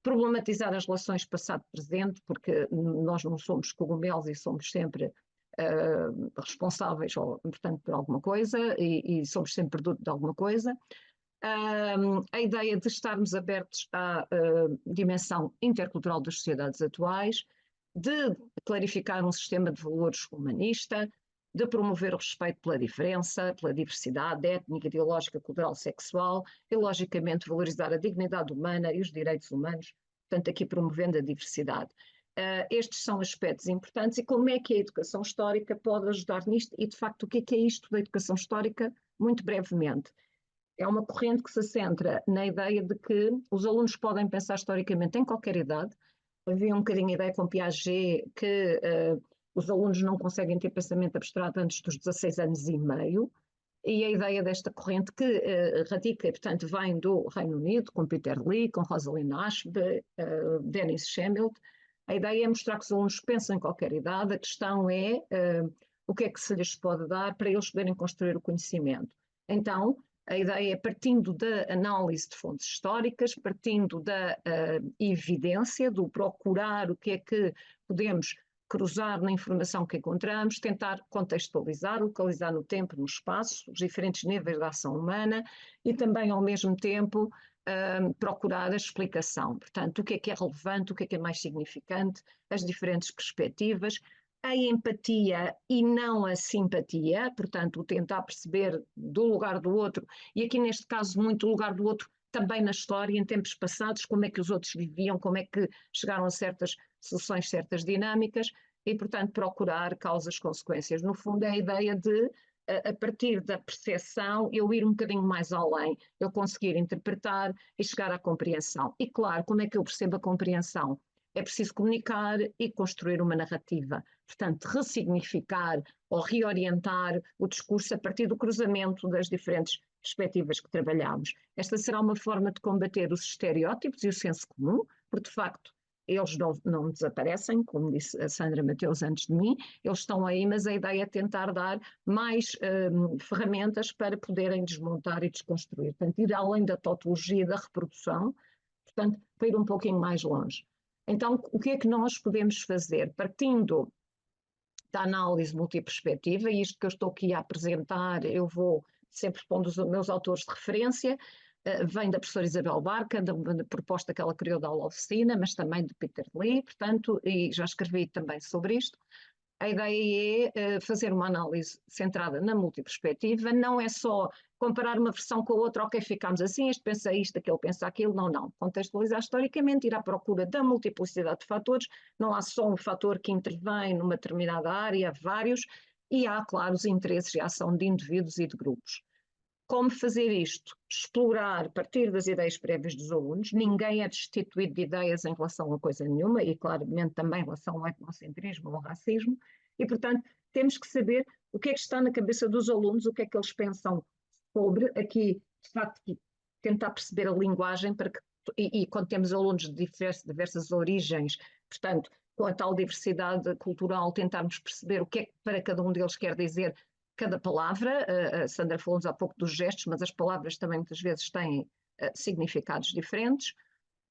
S4: problematizar as relações passado-presente, porque nós não somos cogumelos e somos sempre responsáveis, portanto, por alguma coisa e somos sempre produto de alguma coisa. A ideia de estarmos abertos à dimensão intercultural das sociedades atuais, de clarificar um sistema de valores humanista, de promover o respeito pela diferença, pela diversidade étnica, ideológica, cultural, sexual e, logicamente, valorizar a dignidade humana e os direitos humanos, portanto, aqui promovendo a diversidade. Estes são aspectos importantes. E como é que a educação histórica pode ajudar nisto? E, de facto, o que é isto da educação histórica? Muito brevemente. É uma corrente que se centra na ideia de que os alunos podem pensar historicamente em qualquer idade. Havia um bocadinho a ideia com Piaget que os alunos não conseguem ter pensamento abstrato antes dos 16 anos e meio, e a ideia desta corrente que radica, portanto, vem do Reino Unido, com Peter Lee, com Rosalind Ashby, Dennis Shemilt. A ideia é mostrar que os alunos pensam em qualquer idade, a questão é o que é que se lhes pode dar para eles poderem construir o conhecimento. Então, a ideia é, partindo da análise de fontes históricas, partindo da evidência, do procurar o que é que podemos cruzar na informação que encontramos, tentar contextualizar, localizar no tempo, no espaço, os diferentes níveis da ação humana e também, ao mesmo tempo, procurar a explicação. Portanto, o que é relevante, o que é mais significante, as diferentes perspectivas, a empatia e não a simpatia, portanto, o tentar perceber do lugar do outro, e aqui neste caso muito o lugar do outro também na história, em tempos passados, como é que os outros viviam, como é que chegaram a certas soluções, certas dinâmicas, e portanto procurar causas, consequências. No fundo é a ideia de, a partir da percepção, eu ir um bocadinho mais além, eu conseguir interpretar e chegar à compreensão. E claro, como é que eu percebo a compreensão? É preciso comunicar e construir uma narrativa. Portanto, ressignificar ou reorientar o discurso a partir do cruzamento das diferentes perspectivas que trabalhamos. Esta será uma forma de combater os estereótipos e o senso comum, porque de facto eles não desaparecem, como disse a Sandra Mateus antes de mim, eles estão aí, mas a ideia é tentar dar mais ferramentas para poderem desmontar e desconstruir. Portanto, ir além da tautologia da reprodução, portanto, para ir um pouquinho mais longe. Então, o que é que nós podemos fazer? Partindo da análise multiperspectiva, e isto que eu estou aqui a apresentar, eu vou sempre pondo os meus autores de referência, vem da professora Isabel Barca, da proposta que ela criou da aula oficina, mas também de Peter Lee, portanto, e já escrevi também sobre isto. A ideia é fazer uma análise centrada na multiperspectiva, não é só comparar uma versão com a outra, ok, ficamos assim, este pensa isto, aquele pensa aquilo, não. Contextualizar historicamente, ir à procura da multiplicidade de fatores, não há só um fator que intervém numa determinada área, vários, e há, claro, os interesses e a ação de indivíduos e de grupos. Como fazer isto? Explorar, partir das ideias prévias dos alunos, ninguém é destituído de ideias em relação a coisa nenhuma, e claramente também em relação ao etnocentrismo ou ao racismo, e portanto temos que saber o que é que está na cabeça dos alunos, o que é que eles pensam sobre, aqui de facto tentar perceber a linguagem, para que, e quando temos alunos de diversas origens, portanto com a tal diversidade cultural, tentarmos perceber o que é que para cada um deles quer dizer cada palavra. A Sandra falou-nos há pouco dos gestos, mas as palavras também muitas vezes têm significados diferentes.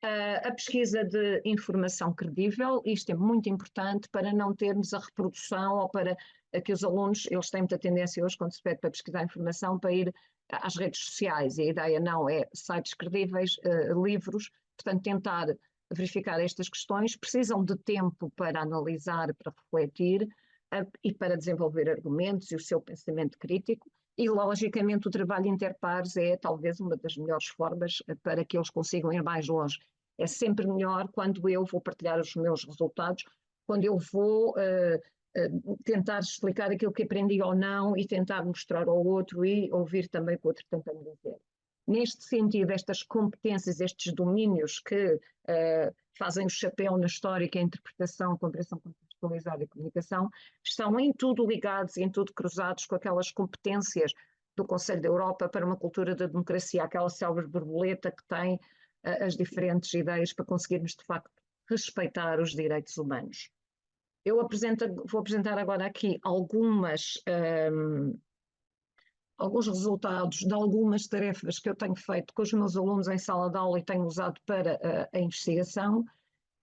S4: A pesquisa de informação credível, isto é muito importante para não termos a reprodução ou para que os alunos, eles têm muita tendência hoje, quando se pede para pesquisar informação, para ir às redes sociais, e a ideia não é sites credíveis, livros, portanto tentar verificar estas questões, precisam de tempo para analisar, para refletir e para desenvolver argumentos e o seu pensamento crítico, e logicamente o trabalho interpares é talvez uma das melhores formas para que eles consigam ir mais longe. É sempre melhor quando eu vou partilhar os meus resultados, quando eu vou tentar explicar aquilo que aprendi ou não e tentar mostrar ao outro e ouvir também o que o outro tenta me dizer. Neste sentido, estas competências, estes domínios que fazem o chapéu na história, que é a interpretação, compreensão contextualizada e comunicação, estão em tudo ligados, em tudo cruzados com aquelas competências do Conselho da Europa para uma cultura da democracia, aquela célebre borboleta que tem as diferentes ideias para conseguirmos, de facto, respeitar os direitos humanos. Eu vou apresentar agora aqui alguns resultados de algumas tarefas que eu tenho feito com os meus alunos em sala de aula e tenho usado para a investigação.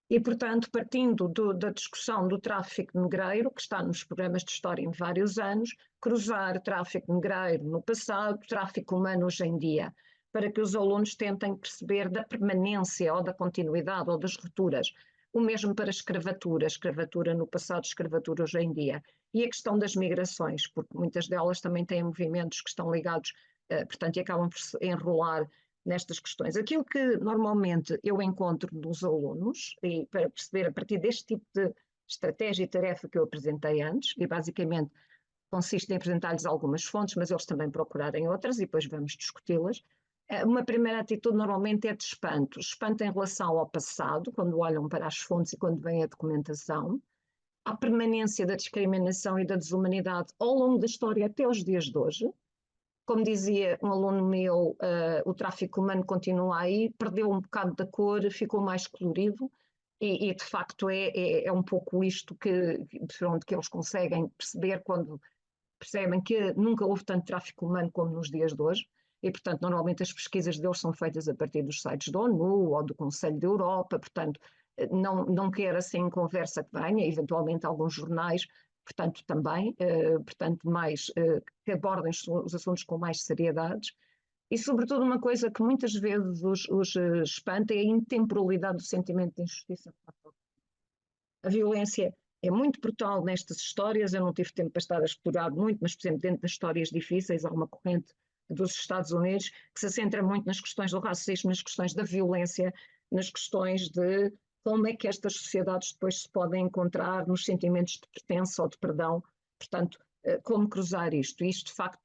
S4: E, portanto, partindo da discussão do tráfico negreiro, que está nos programas de história em vários anos, cruzar tráfico negreiro no passado, tráfico humano hoje em dia, para que os alunos tentem perceber da permanência ou da continuidade ou das rupturas. O mesmo para escravatura no passado, escravatura hoje em dia. E a questão das migrações, porque muitas delas também têm movimentos que estão ligados, portanto, e acabam por se enrolar nestas questões. Aquilo que normalmente eu encontro nos alunos, e para perceber a partir deste tipo de estratégia e tarefa que eu apresentei antes, e basicamente consiste em apresentar-lhes algumas fontes, mas eles também procurarem outras e depois vamos discuti-las. Uma primeira atitude normalmente é de espanto em relação ao passado, quando olham para as fontes e quando vem a documentação, à permanência da discriminação e da desumanidade ao longo da história até os dias de hoje. Como dizia um aluno meu, o tráfico humano continua aí, perdeu um bocado da cor, ficou mais colorido, e de facto é um pouco isto que eles conseguem perceber quando percebem que nunca houve tanto tráfico humano como nos dias de hoje. E, portanto, normalmente as pesquisas deles são feitas a partir dos sites da ONU ou do Conselho da Europa, portanto, não quer assim conversa que venha, eventualmente alguns jornais, portanto, também, que abordem os assuntos com mais seriedade. E, sobretudo, uma coisa que muitas vezes os espanta é a intemporalidade do sentimento de injustiça. A violência é muito brutal nestas histórias, eu não tive tempo para estar a explorar muito, mas, por exemplo, dentro das histórias difíceis há uma corrente dos Estados Unidos, que se centra muito nas questões do racismo, nas questões da violência, nas questões de como é que estas sociedades depois se podem encontrar nos sentimentos de pertença ou de perdão, portanto, como cruzar isto. Isto, de facto,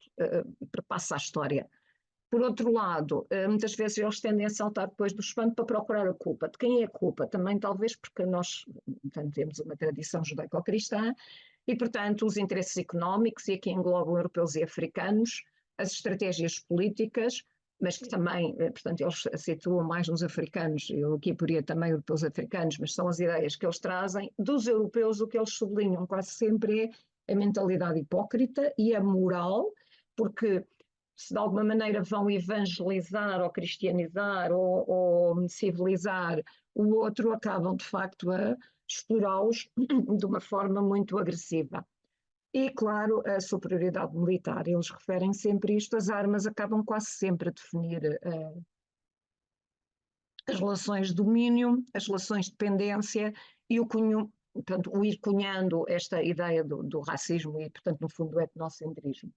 S4: perpassa a história. Por outro lado, muitas vezes eles tendem a saltar depois do espanto para procurar a culpa. De quem é a culpa? Também talvez porque nós temos uma tradição judaico-cristã e, portanto, os interesses económicos, e aqui englobam europeus e africanos, as estratégias políticas, mas que também, portanto, eles situam mais nos africanos, eu aqui poria também europeus africanos, mas são as ideias que eles trazem. Dos europeus, o que eles sublinham quase sempre é a mentalidade hipócrita e a moral, porque se de alguma maneira vão evangelizar ou cristianizar ou civilizar o outro, acabam de facto a explorá-los de uma forma muito agressiva. E, claro, a superioridade militar. Eles referem sempre isto, as armas acabam quase sempre a definir as relações de domínio, as relações de dependência e portanto, o ir cunhando esta ideia do racismo e, portanto, no fundo, do etnocentrismo.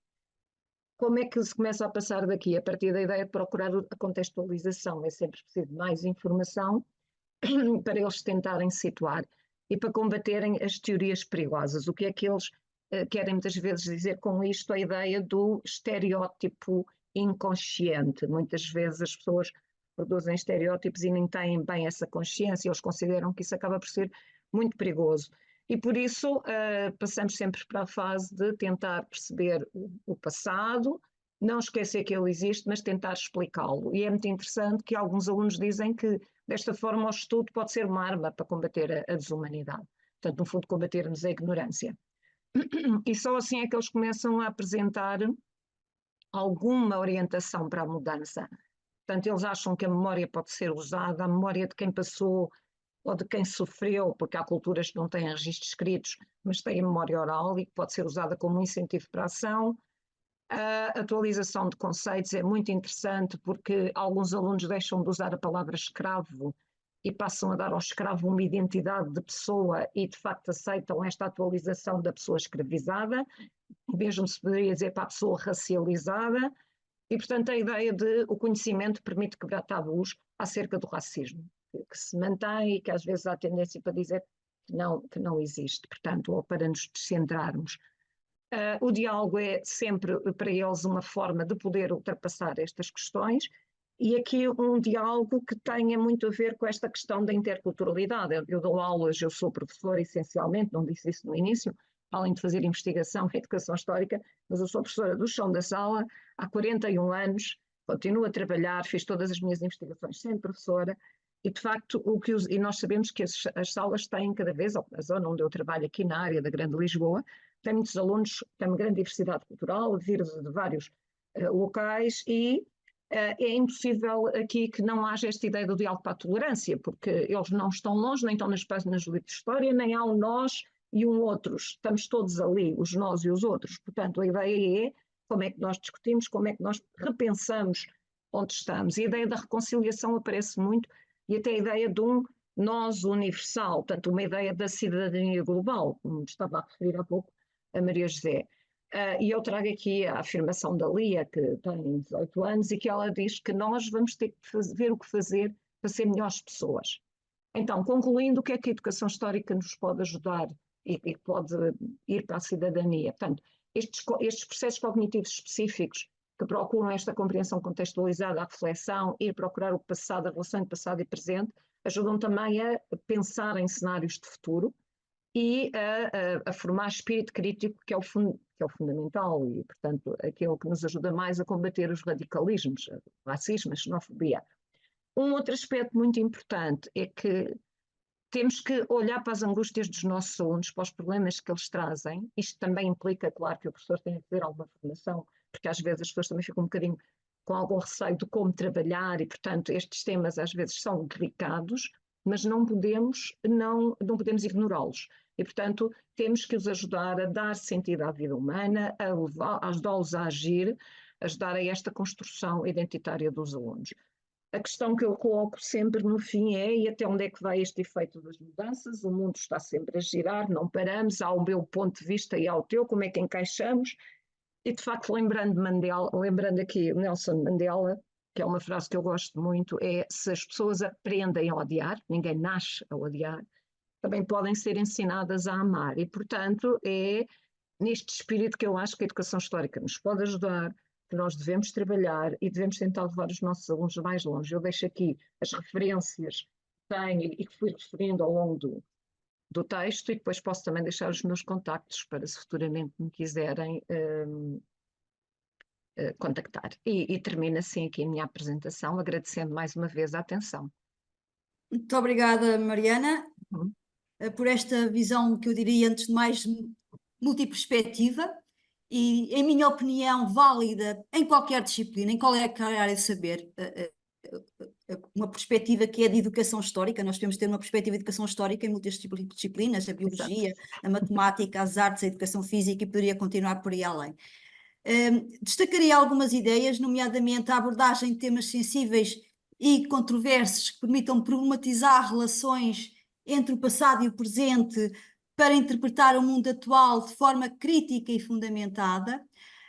S4: Como é que se começa a passar daqui? A partir da ideia de procurar a contextualização. É sempre preciso mais informação para eles tentarem situar e para combaterem as teorias perigosas. O que é que eles querem muitas vezes dizer com isto? A ideia do estereótipo inconsciente. Muitas vezes as pessoas produzem estereótipos e nem têm bem essa consciência, eles consideram que isso acaba por ser muito perigoso. E por isso passamos sempre para a fase de tentar perceber o passado, não esquecer que ele existe, mas tentar explicá-lo. E é muito interessante que alguns alunos dizem que desta forma o estudo pode ser uma arma para combater a desumanidade. Portanto, no fundo, combatermos a ignorância. E só assim é que eles começam a apresentar alguma orientação para a mudança. Portanto, eles acham que a memória pode ser usada, a memória de quem passou ou de quem sofreu, porque há culturas que não têm registros escritos, mas têm memória oral e que pode ser usada como um incentivo para a ação. A atualização de conceitos é muito interessante porque alguns alunos deixam de usar a palavra escravo e passam a dar ao escravo uma identidade de pessoa e de facto aceitam esta atualização da pessoa escravizada, mesmo se poderia dizer para a pessoa racializada, e portanto a ideia de o conhecimento permite quebrar tabus acerca do racismo, que se mantém e que às vezes há tendência para dizer que não existe, portanto, ou para nos descentrarmos. O diálogo é sempre para eles uma forma de poder ultrapassar estas questões e aqui um diálogo que tenha muito a ver com esta questão da interculturalidade. Eu dou aulas, eu sou professora essencialmente, não disse isso no início, além de fazer investigação em educação histórica, mas eu sou professora do chão da sala há 41 anos, continuo a trabalhar, fiz todas as minhas investigações sendo professora e de facto e nós sabemos que as salas têm cada vez, ou a zona onde eu trabalho aqui na área da Grande Lisboa, tem muitos alunos, tem uma grande diversidade cultural, vindo de vários locais e é impossível aqui que não haja esta ideia do diálogo para a tolerância, porque eles não estão longe, nem estão nas páginas do livro de história, nem há um nós e um outros, estamos todos ali, os nós e os outros. Portanto, a ideia é como é que nós discutimos, como é que nós repensamos onde estamos. E a ideia da reconciliação aparece muito, e até a ideia de um nós universal, portanto, uma ideia da cidadania global, como estava a referir há pouco a Maria José. E eu trago aqui a afirmação da Lia, que tem 18 anos, e que ela diz que nós vamos ter que ver o que fazer para ser melhores pessoas. Então, concluindo, o que é que a educação histórica nos pode ajudar e pode ir para a cidadania? Portanto, estes processos cognitivos específicos que procuram esta compreensão contextualizada, a reflexão, ir procurar o passado, a relação entre passado e presente, ajudam também a pensar em cenários de futuro e a formar espírito crítico, que é o fundamental e, portanto, aquilo que nos ajuda mais a combater os radicalismos, o racismo, a xenofobia. Um outro aspecto muito importante é que temos que olhar para as angústias dos nossos alunos, para os problemas que eles trazem. Isto também implica, claro, que o professor tem que ter alguma formação, porque às vezes as pessoas também ficam um bocadinho com algum receio de como trabalhar e, portanto, estes temas às vezes são delicados, mas não podemos ignorá-los. E, portanto, temos que os ajudar a dar sentido à vida humana, a ajudá-los a agir, a ajudar a esta construção identitária dos alunos. A questão que eu coloco sempre no fim é, e até onde é que vai este efeito das mudanças? O mundo está sempre a girar, não paramos, há o meu ponto de vista e há o teu, como é que encaixamos? E, de facto, lembrando aqui Nelson Mandela, que é uma frase que eu gosto muito, é: se as pessoas aprendem a odiar, ninguém nasce a odiar, também podem ser ensinadas a amar. E, portanto, é neste espírito que eu acho que a educação histórica nos pode ajudar, que nós devemos trabalhar e devemos tentar levar os nossos alunos mais longe. Eu deixo aqui as referências que tenho e que fui referindo ao longo do texto, e depois posso também deixar os meus contactos para se futuramente me quiserem contactar. E termino assim aqui a minha apresentação, agradecendo mais uma vez a atenção.
S2: Muito obrigada, Mariana, por esta visão que eu diria, antes de mais, multiperspectiva e, em minha opinião, válida em qualquer disciplina, em qualquer área de saber. Uma perspectiva que é de educação histórica. Nós temos de ter uma perspectiva de educação histórica em muitas disciplinas, a biologia, a matemática, as artes, a educação física, e poderia continuar por aí além. Destacaria algumas ideias, nomeadamente a abordagem de temas sensíveis e controversos que permitam problematizar relações entre o passado e o presente para interpretar o mundo atual de forma crítica e fundamentada,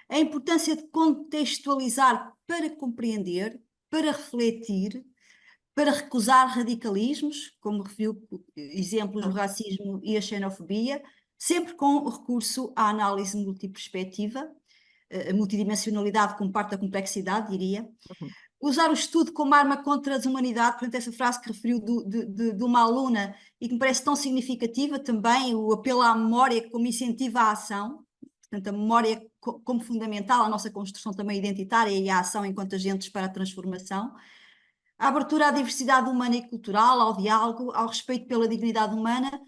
S2: a importância de contextualizar para compreender, para refletir, para recusar radicalismos, como referiu exemplos do racismo e a xenofobia, sempre com o recurso à análise multiperspectiva, a multidimensionalidade como parte da complexidade, diria. Usar o estudo como arma contra a desumanidade, portanto, essa frase que referiu de uma aluna e que me parece tão significativa também, o apelo à memória como incentivo à ação, portanto, a memória como fundamental à nossa construção também identitária e à ação enquanto agentes para a transformação. A abertura à diversidade humana e cultural, ao diálogo, ao respeito pela dignidade humana,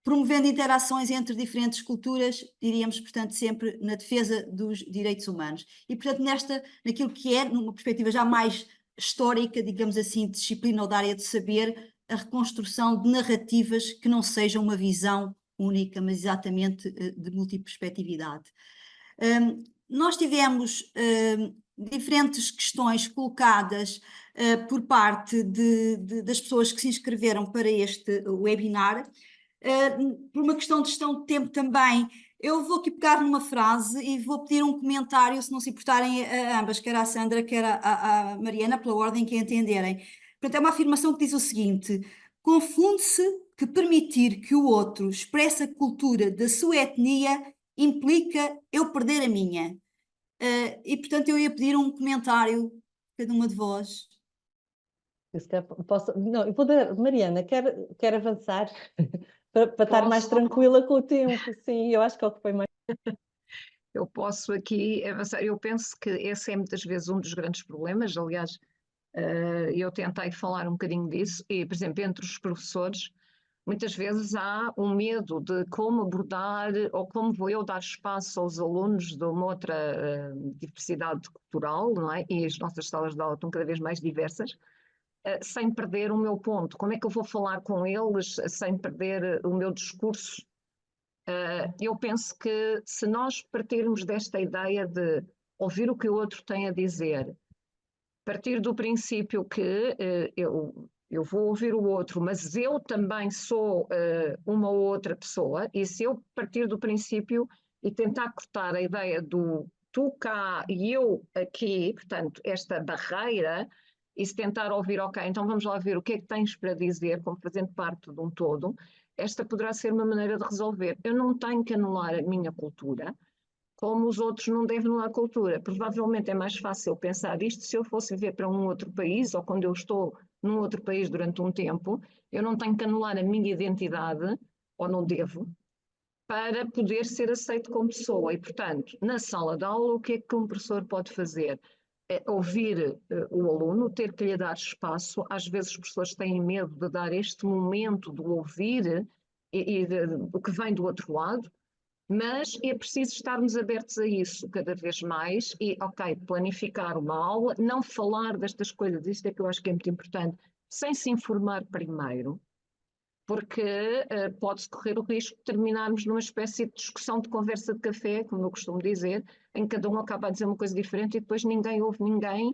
S2: promovendo interações entre diferentes culturas, diríamos, portanto, sempre na defesa dos direitos humanos. E, portanto, naquilo que é, numa perspectiva já mais histórica, digamos assim, disciplina ou da área de saber, a reconstrução de narrativas que não sejam uma visão única, mas exatamente de multiperspectividade. Nós tivemos diferentes questões colocadas por parte das pessoas que se inscreveram para este webinar. Por uma questão de gestão de tempo também, eu vou aqui pegar numa frase e vou pedir um comentário, se não se importarem a ambas, quer a Sandra, quer a Mariana, pela ordem que entenderem. Portanto, é uma afirmação que diz o seguinte: confunde-se que permitir que o outro expresse a cultura da sua etnia implica eu perder a minha. E, portanto, eu ia pedir um comentário de cada uma de vós.
S3: Não, eu vou dar, Mariana, quer avançar para estar mais tranquila com o tempo? Sim, eu acho que é o que foi mais.
S4: Eu posso aqui avançar. Eu penso que esse é muitas vezes um dos grandes problemas. Aliás, eu tentei falar um bocadinho disso, e, por exemplo, entre os professores, muitas vezes há um medo de como abordar ou como vou eu dar espaço aos alunos de uma outra diversidade cultural, não é? E as nossas salas de aula estão cada vez mais diversas, sem perder o meu ponto. Como é que eu vou falar com eles sem perder o meu discurso? Eu penso que se nós partirmos desta ideia de ouvir o que o outro tem a dizer, partir do princípio que eu vou ouvir o outro, mas eu também sou uma ou outra pessoa, e se eu partir do princípio e tentar cortar a ideia do tu cá e eu aqui, portanto, esta barreira, e se tentar ouvir, ok, então vamos lá ver o que é que tens para dizer, como fazendo parte de um todo, esta poderá ser uma maneira de resolver. Eu não tenho que anular a minha cultura, como os outros não devem anular a cultura. Provavelmente é mais fácil pensar isto se eu fosse viver para um outro país, ou quando eu estou num outro país durante um tempo, eu não tenho que anular a minha identidade, ou não devo, para poder ser aceito como pessoa. E, portanto, na sala de aula, o que é que um professor pode fazer? É ouvir o aluno, ter que lhe dar espaço. Às vezes as pessoas têm medo de dar este momento do ouvir o que vem do outro lado, mas é preciso estarmos abertos a isso cada vez mais e, ok, planificar uma aula, não falar destas coisas, isto é que eu acho que é muito importante, sem se informar primeiro, porque pode-se correr o risco de terminarmos numa espécie de discussão de conversa de café, como eu costumo dizer, em que cada um acaba a dizer uma coisa diferente e depois ninguém ouve ninguém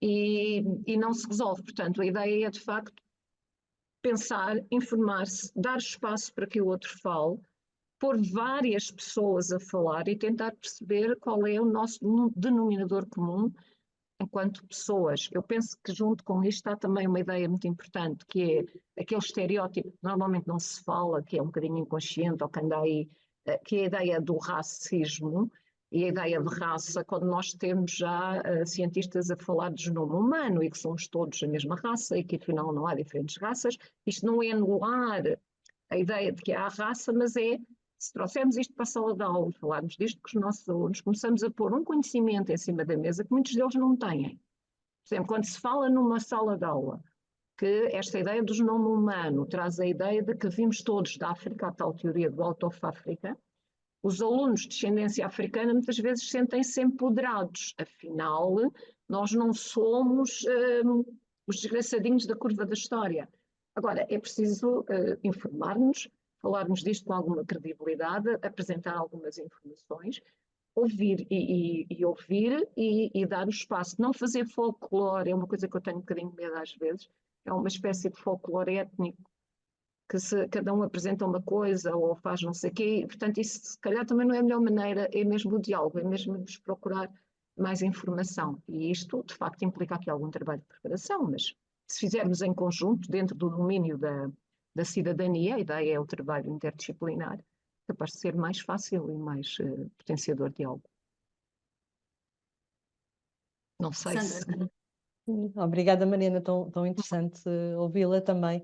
S4: e não se resolve. Portanto, a ideia é, de facto, pensar, informar-se, dar espaço para que o outro fale, pôr várias pessoas a falar e tentar perceber qual é o nosso denominador comum enquanto pessoas. Eu penso que junto com isto há também uma ideia muito importante, que é aquele estereótipo que normalmente não se fala, que é um bocadinho inconsciente, ou que anda aí, que é a ideia do racismo e a ideia de raça, quando nós temos já cientistas a falar de genoma humano e que somos todos a mesma raça e que afinal não há diferentes raças. Isto não é anular a ideia de que há raça, mas se trouxermos isto para a sala de aula, falarmos disto com os nossos alunos, começamos a pôr um conhecimento em cima da mesa que muitos deles não têm. Por exemplo, quando se fala numa sala de aula, que esta ideia do genoma humano traz a ideia de que vimos todos da África, a tal teoria do Out of Africa, os alunos de descendência africana muitas vezes sentem-se empoderados. Afinal, nós não somos os desgraçadinhos da curva da história. Agora, é preciso informar-nos, falarmos disto com alguma credibilidade, apresentar algumas informações, ouvir e ouvir e dar o espaço. Não fazer folclore, é uma coisa que eu tenho um bocadinho de medo às vezes, é uma espécie de folclore étnico, que se cada um apresenta uma coisa ou faz não sei o quê, portanto isso se calhar também não é a melhor maneira, é mesmo o diálogo, é mesmo procurar mais informação, e isto de facto implica aqui algum trabalho de preparação, mas se fizermos em conjunto, dentro do domínio da cidadania, a ideia é o trabalho interdisciplinar, capaz de ser mais fácil e mais potenciador de algo. Não sei
S2: Sandra.
S3: Obrigada, Mariana, tão interessante ouvi-la também.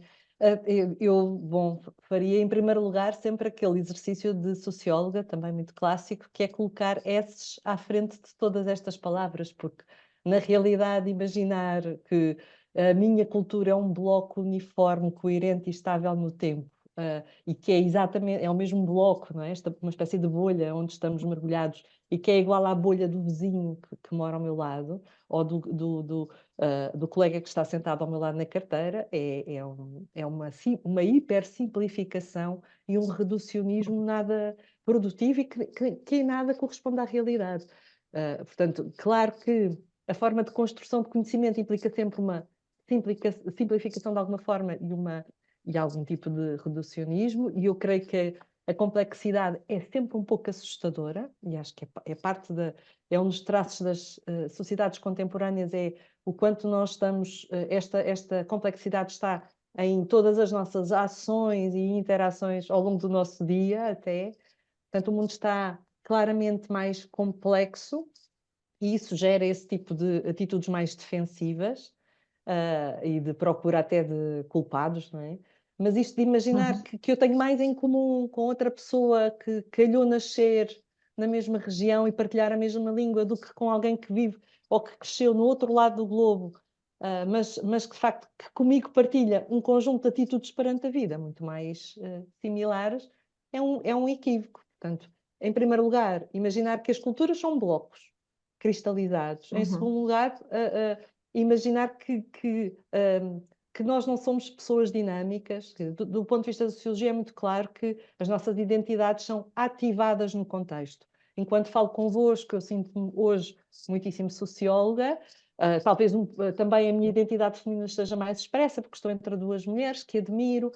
S3: Bom, faria em primeiro lugar sempre aquele exercício de socióloga, também muito clássico, que é colocar esses à frente de todas estas palavras, porque na realidade imaginar que a minha cultura é um bloco uniforme, coerente e estável no tempo e que é exatamente, é o mesmo bloco, não é? Uma espécie de bolha onde estamos mergulhados e que é igual à bolha do vizinho que mora ao meu lado, ou do colega que está sentado ao meu lado na carteira, é uma hipersimplificação e um reducionismo nada produtivo e que em nada corresponde à realidade. Portanto, claro que a forma de construção de conhecimento implica sempre uma simplificação de alguma forma e algum tipo de reducionismo, e eu creio que a complexidade é sempre um pouco assustadora, e acho que é um dos traços das sociedades contemporâneas, é o quanto nós estamos, esta complexidade está em todas as nossas ações e interações ao longo do nosso dia até. Portanto, o mundo está claramente mais complexo e isso gera esse tipo de atitudes mais defensivas e de procura até de culpados, não é? Mas isto de imaginar que eu tenho mais em comum com outra pessoa que calhou nascer na mesma região e partilhar a mesma língua do que com alguém que vive ou que cresceu no outro lado do globo, mas que de facto que comigo partilha um conjunto de atitudes perante a vida muito mais similares, é um equívoco. Portanto, em primeiro lugar, imaginar que as culturas são blocos cristalizados. Em segundo lugar, imaginar que nós não somos pessoas dinâmicas. Do ponto de vista da sociologia é muito claro que as nossas identidades são ativadas no contexto. Enquanto falo convosco, eu sinto-me hoje muitíssimo socióloga, talvez também a minha identidade feminina esteja mais expressa, porque estou entre duas mulheres que admiro,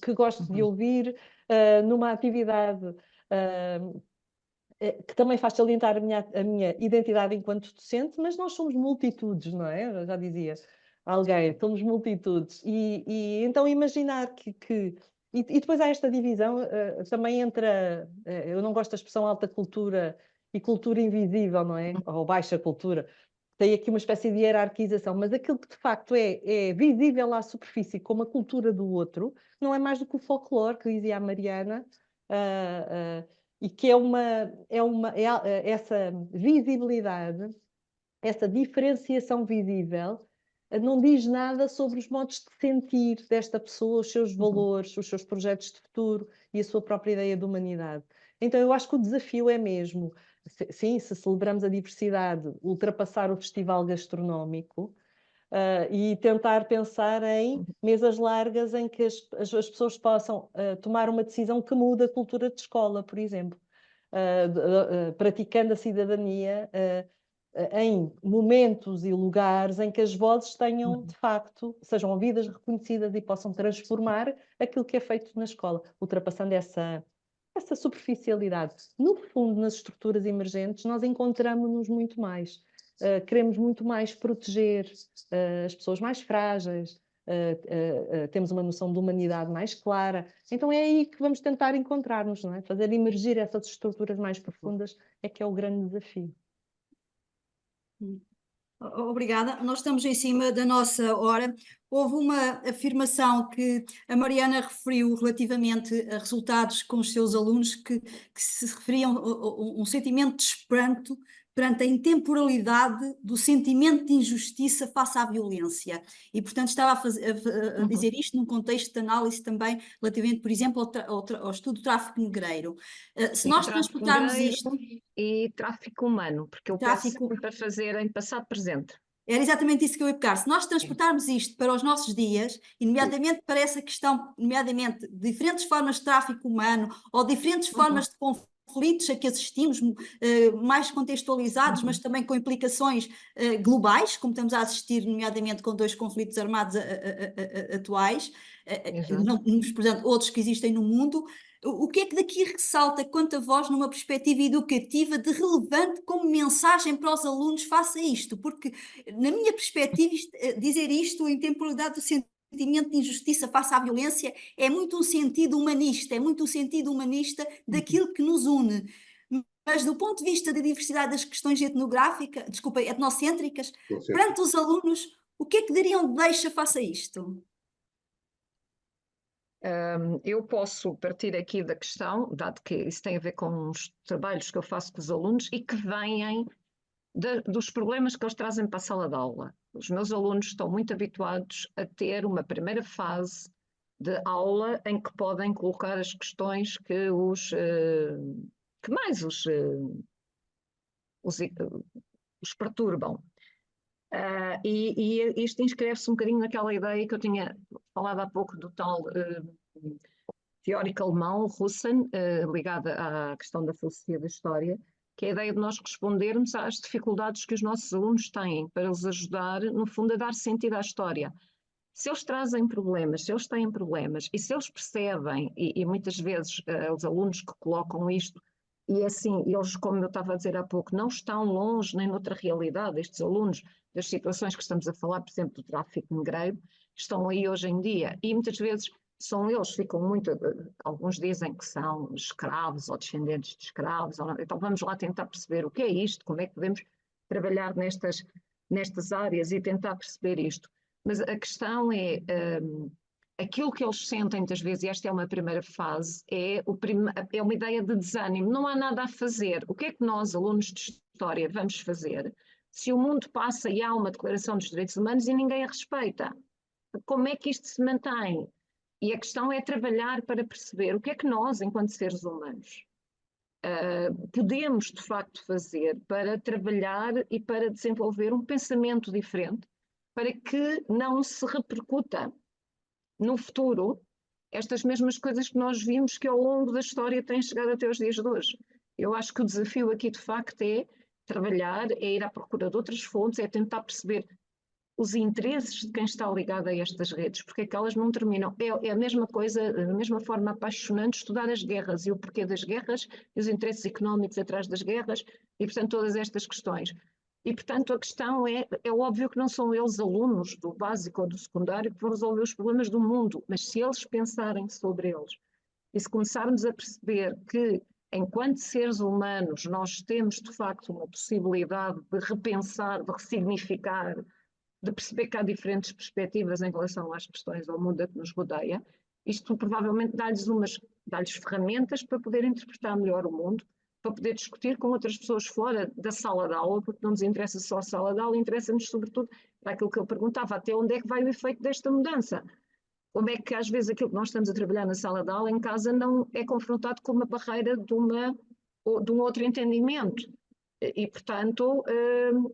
S3: que gosto de ouvir, numa atividade que também faz salientar a minha identidade enquanto docente, mas nós somos multitudes, não é? Eu já dizia alguém, somos multitudes. E então imaginar e depois há esta divisão também entre eu não gosto da expressão alta cultura e cultura invisível, não é? Ou baixa cultura. Tem aqui uma espécie de hierarquização, mas aquilo que de facto é visível à superfície como a cultura do outro, não é mais do que o folclore, que dizia a Mariana, e que essa visibilidade, essa diferenciação visível, não diz nada sobre os modos de sentir desta pessoa, os seus valores, os seus projetos de futuro e a sua própria ideia de humanidade. Então eu acho que o desafio é mesmo, sim, se celebramos a diversidade, ultrapassar o festival gastronómico, e tentar pensar em mesas largas em que as pessoas possam tomar uma decisão que muda a cultura de escola, por exemplo, praticando a cidadania em momentos e lugares em que as vozes tenham, de facto, sejam ouvidas, reconhecidas e possam transformar aquilo que é feito na escola, ultrapassando essa superficialidade. No fundo, nas estruturas emergentes, nós encontramos-nos muito mais. Queremos muito mais proteger as pessoas mais frágeis, temos uma noção de humanidade mais clara. Então é aí que vamos tentar encontrar-nos, não é? Fazer emergir essas estruturas mais profundas é que é o grande desafio.
S2: Obrigada. Nós estamos em cima da nossa hora. Houve uma afirmação que a Mariana referiu relativamente a resultados com os seus alunos que se referiam a um sentimento de espanto perante a intemporalidade do sentimento de injustiça face à violência. E, portanto, estava a dizer isto num contexto de análise também relativamente, por exemplo, ao estudo do tráfico negreiro. Se nós transportarmos isto...
S4: E tráfico humano, porque eu peço sempre para fazer em passado-presente.
S2: Era exatamente isso que eu ia pegar. Se nós transportarmos isto para os nossos dias, nomeadamente para essa questão, nomeadamente de diferentes formas de tráfico humano ou diferentes formas de conflitos a que assistimos, mais contextualizados, mas também com implicações globais, como estamos a assistir, nomeadamente com 2 conflitos armados atuais, portanto, outros que existem no mundo. O que é que daqui ressalta quanto a vós numa perspectiva educativa de relevante como mensagem para os alunos face a isto? Porque, na minha perspectiva, dizer isto em temporalidade do sentimento de injustiça face à violência é muito um sentido humanista, daquilo que nos une. Mas do ponto de vista da diversidade das questões etnocêntricas, perante os alunos, o que é que dariam de deixa face a isto?
S4: Eu posso partir aqui da questão, dado que isso tem a ver com os trabalhos que eu faço com os alunos e que vêm dos problemas que eles trazem para a sala de aula. Os meus alunos estão muito habituados a ter uma primeira fase de aula em que podem colocar as questões que os perturbam. E isto inscreve-se um bocadinho naquela ideia que eu tinha falado há pouco do tal teórico alemão, Husserl, ligada à questão da filosofia da história, que é a ideia de nós respondermos às dificuldades que os nossos alunos têm para os ajudar, no fundo, a dar sentido à história. Se eles trazem problemas, se eles têm problemas e se eles percebem, e muitas vezes os alunos que colocam isto, e assim, eles, como eu estava a dizer há pouco, não estão longe nem noutra realidade, estes alunos, das situações que estamos a falar, por exemplo, do tráfico negreiro, estão aí hoje em dia, e muitas vezes são eles, ficam muito, alguns dizem que são escravos ou descendentes de escravos, então vamos lá tentar perceber o que é isto, como é que podemos trabalhar nestas áreas e tentar perceber isto. Mas a questão é, aquilo que eles sentem muitas vezes, e esta é uma primeira fase, é uma ideia de desânimo, não há nada a fazer. O que é que nós, alunos de História, vamos fazer se o mundo passa e há uma Declaração dos Direitos Humanos e ninguém a respeita? Como é que isto se mantém? E a questão é trabalhar para perceber o que é que nós, enquanto seres humanos, podemos de facto fazer para trabalhar e para desenvolver um pensamento diferente, para que não se repercuta no futuro estas mesmas coisas que nós vimos que ao longo da história têm chegado até os dias de hoje. Eu acho que o desafio aqui de facto é trabalhar, é ir à procura de outras fontes, é tentar perceber os interesses de quem está ligado a estas redes, porque é que elas não terminam. É a mesma coisa, da mesma forma apaixonante estudar as guerras e o porquê das guerras e os interesses económicos atrás das guerras e, portanto, todas estas questões. E, portanto, a questão é óbvio que não são eles alunos do básico ou do secundário que vão resolver os problemas do mundo, mas se eles pensarem sobre eles e se começarmos a perceber que, enquanto seres humanos, nós temos, de facto, uma possibilidade de repensar, de ressignificar, de perceber que há diferentes perspectivas em relação às questões ao mundo que nos rodeia, isto provavelmente dá-lhes ferramentas para poder interpretar melhor o mundo, para poder discutir com outras pessoas fora da sala de aula, porque não nos interessa só a sala de aula, interessa-nos sobretudo para aquilo que eu perguntava, até onde é que vai o efeito desta mudança? Como é que às vezes aquilo que nós estamos a trabalhar na sala de aula em casa não é confrontado com uma barreira de um outro entendimento? E, portanto,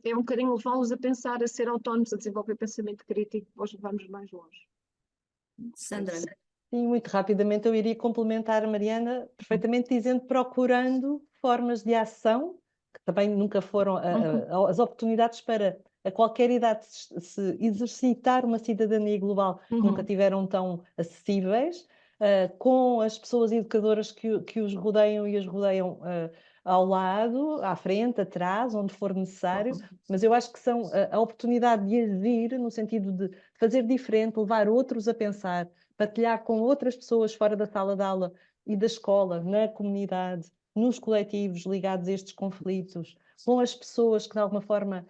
S4: é um bocadinho levá-los a pensar, a ser autónomos, a desenvolver pensamento crítico, depois levamos mais longe.
S2: Sandra.
S3: Sim, muito rapidamente eu iria complementar a Mariana, perfeitamente dizendo, procurando formas de ação, que também nunca foram as oportunidades para a qualquer idade se exercitar uma cidadania global, nunca tiveram tão acessíveis, com as pessoas educadoras que os rodeiam e as rodeiam ao lado, à frente, atrás, onde for necessário, mas eu acho que são a oportunidade de agir no sentido de fazer diferente, levar outros a pensar, partilhar com outras pessoas fora da sala de aula e da escola, na comunidade, nos coletivos ligados a estes conflitos, com as pessoas que de alguma forma,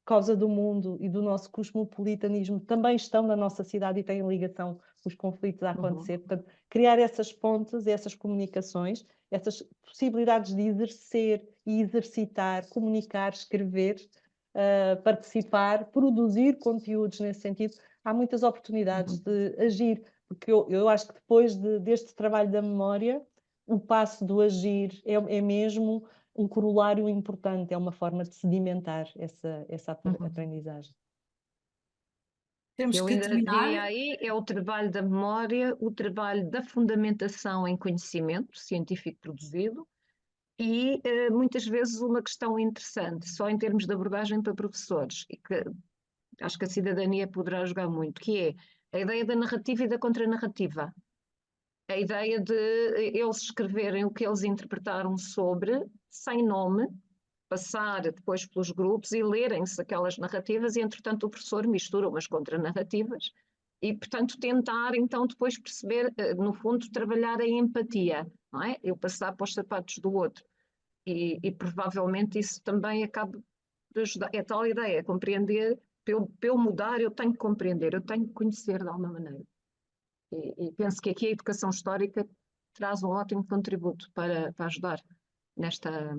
S3: por causa do mundo e do nosso cosmopolitanismo, também estão na nossa cidade e têm ligação com os conflitos a acontecer. Portanto, criar essas pontes, essas comunicações, essas possibilidades de exercer e exercitar, comunicar, escrever, participar, produzir conteúdos nesse sentido. Há muitas oportunidades de agir, porque eu acho que depois deste trabalho da memória, o passo do agir é mesmo um corolário importante, é uma forma de sedimentar essa aprendizagem.
S2: Temos
S4: Eu
S2: que
S4: ainda diria
S2: terminar.
S4: aí, é o trabalho da memória, o trabalho da fundamentação em conhecimento científico produzido e muitas vezes uma questão interessante, só em termos de abordagem para professores, e que acho que a cidadania poderá jogar muito, que é a ideia da narrativa e da contranarrativa. A ideia de eles escreverem o que eles interpretaram sobre, sem nome, passar depois pelos grupos e lerem-se aquelas narrativas e, entretanto, o professor mistura umas contranarrativas e, portanto, tentar, então, depois perceber, no fundo, trabalhar a empatia, não é? Eu passar para os sapatos do outro. E provavelmente isso também acaba de ajudar. É tal ideia, compreender, para eu mudar, eu tenho que compreender, eu tenho que conhecer de alguma maneira. E penso que aqui a educação histórica traz um ótimo contributo para ajudar nesta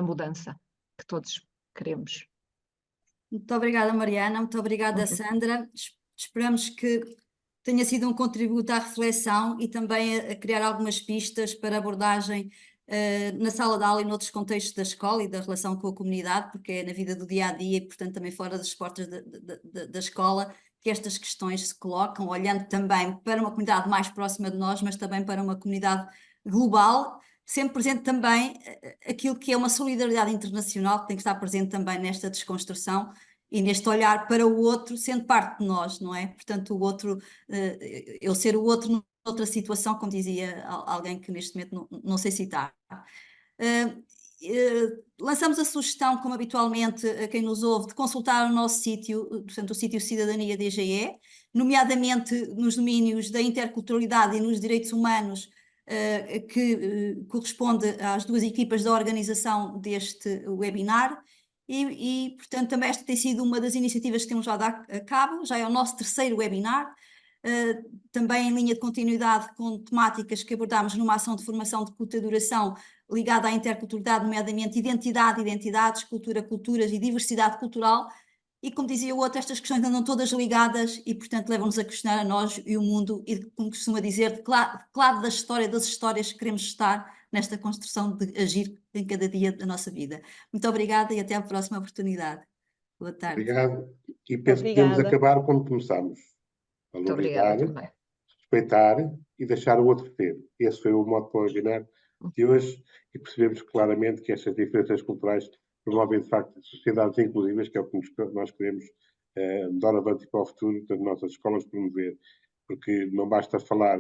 S4: mudança que todos queremos.
S2: Muito obrigada, Mariana. Muito obrigada, Sandra. Esperamos que tenha sido um contributo à reflexão e também a criar algumas pistas para abordagem na sala de aula e noutros contextos da escola e da relação com a comunidade, porque é na vida do dia a dia e, portanto, também fora das portas da escola que estas questões se colocam, olhando também para uma comunidade mais próxima de nós, mas também para uma comunidade global, sempre presente também aquilo que é uma solidariedade internacional, que tem que estar presente também nesta desconstrução e neste olhar para o outro, sendo parte de nós, não é? Portanto, o outro, eu ser o outro noutra situação, como dizia alguém que neste momento não sei citar. Lançamos a sugestão, como habitualmente, a quem nos ouve, de consultar o nosso sítio, portanto, o sítio Cidadania DGE, nomeadamente nos domínios da interculturalidade e nos direitos humanos, que corresponde às duas equipas da organização deste webinar. Portanto, também esta tem sido uma das iniciativas que temos lá a cabo, já é o nosso terceiro webinar, também em linha de continuidade com temáticas que abordámos numa ação de formação de curta duração ligada à interculturalidade, nomeadamente identidade, identidades, cultura, culturas e diversidade cultural. E como dizia o outro, estas questões andam todas ligadas e, portanto, levam-nos a questionar a nós e o mundo e, como costuma dizer, de que lado da história, das histórias queremos estar nesta construção de agir em cada dia da nossa vida. Muito obrigada e até à próxima oportunidade. Boa tarde.
S5: Obrigado. E penso que podemos
S3: Obrigada.
S5: acabar quando começamos.
S4: Muito obrigada
S5: Valorizar,
S4: também.
S5: respeitar e deixar o outro ter. Esse foi o modo para o webinar de hoje e percebemos claramente que estas diferenças culturais promovem, de facto, sociedades inclusivas, que é o que nós queremos de hora avante para o futuro das nossas escolas promover. Porque não basta falar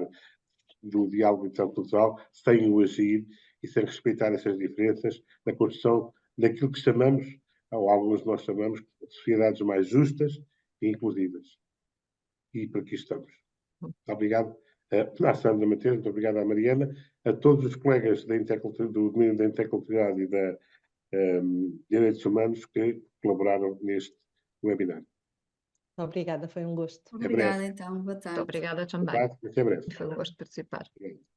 S5: do diálogo intercultural sem o agir e sem respeitar essas diferenças na construção daquilo que chamamos, ou alguns nós chamamos, de sociedades mais justas e inclusivas. E por aqui estamos. Muito obrigado à Sandra Mateus, muito obrigado à Mariana, a todos os colegas do domínio da interculturalidade e da direitos humanos que colaboraram neste webinar.
S3: Obrigada, foi um gosto.
S2: Obrigada, então. Boa tarde.
S4: Muito obrigada também.
S5: Até breve.
S4: Foi um gosto participar.
S5: Obrigado.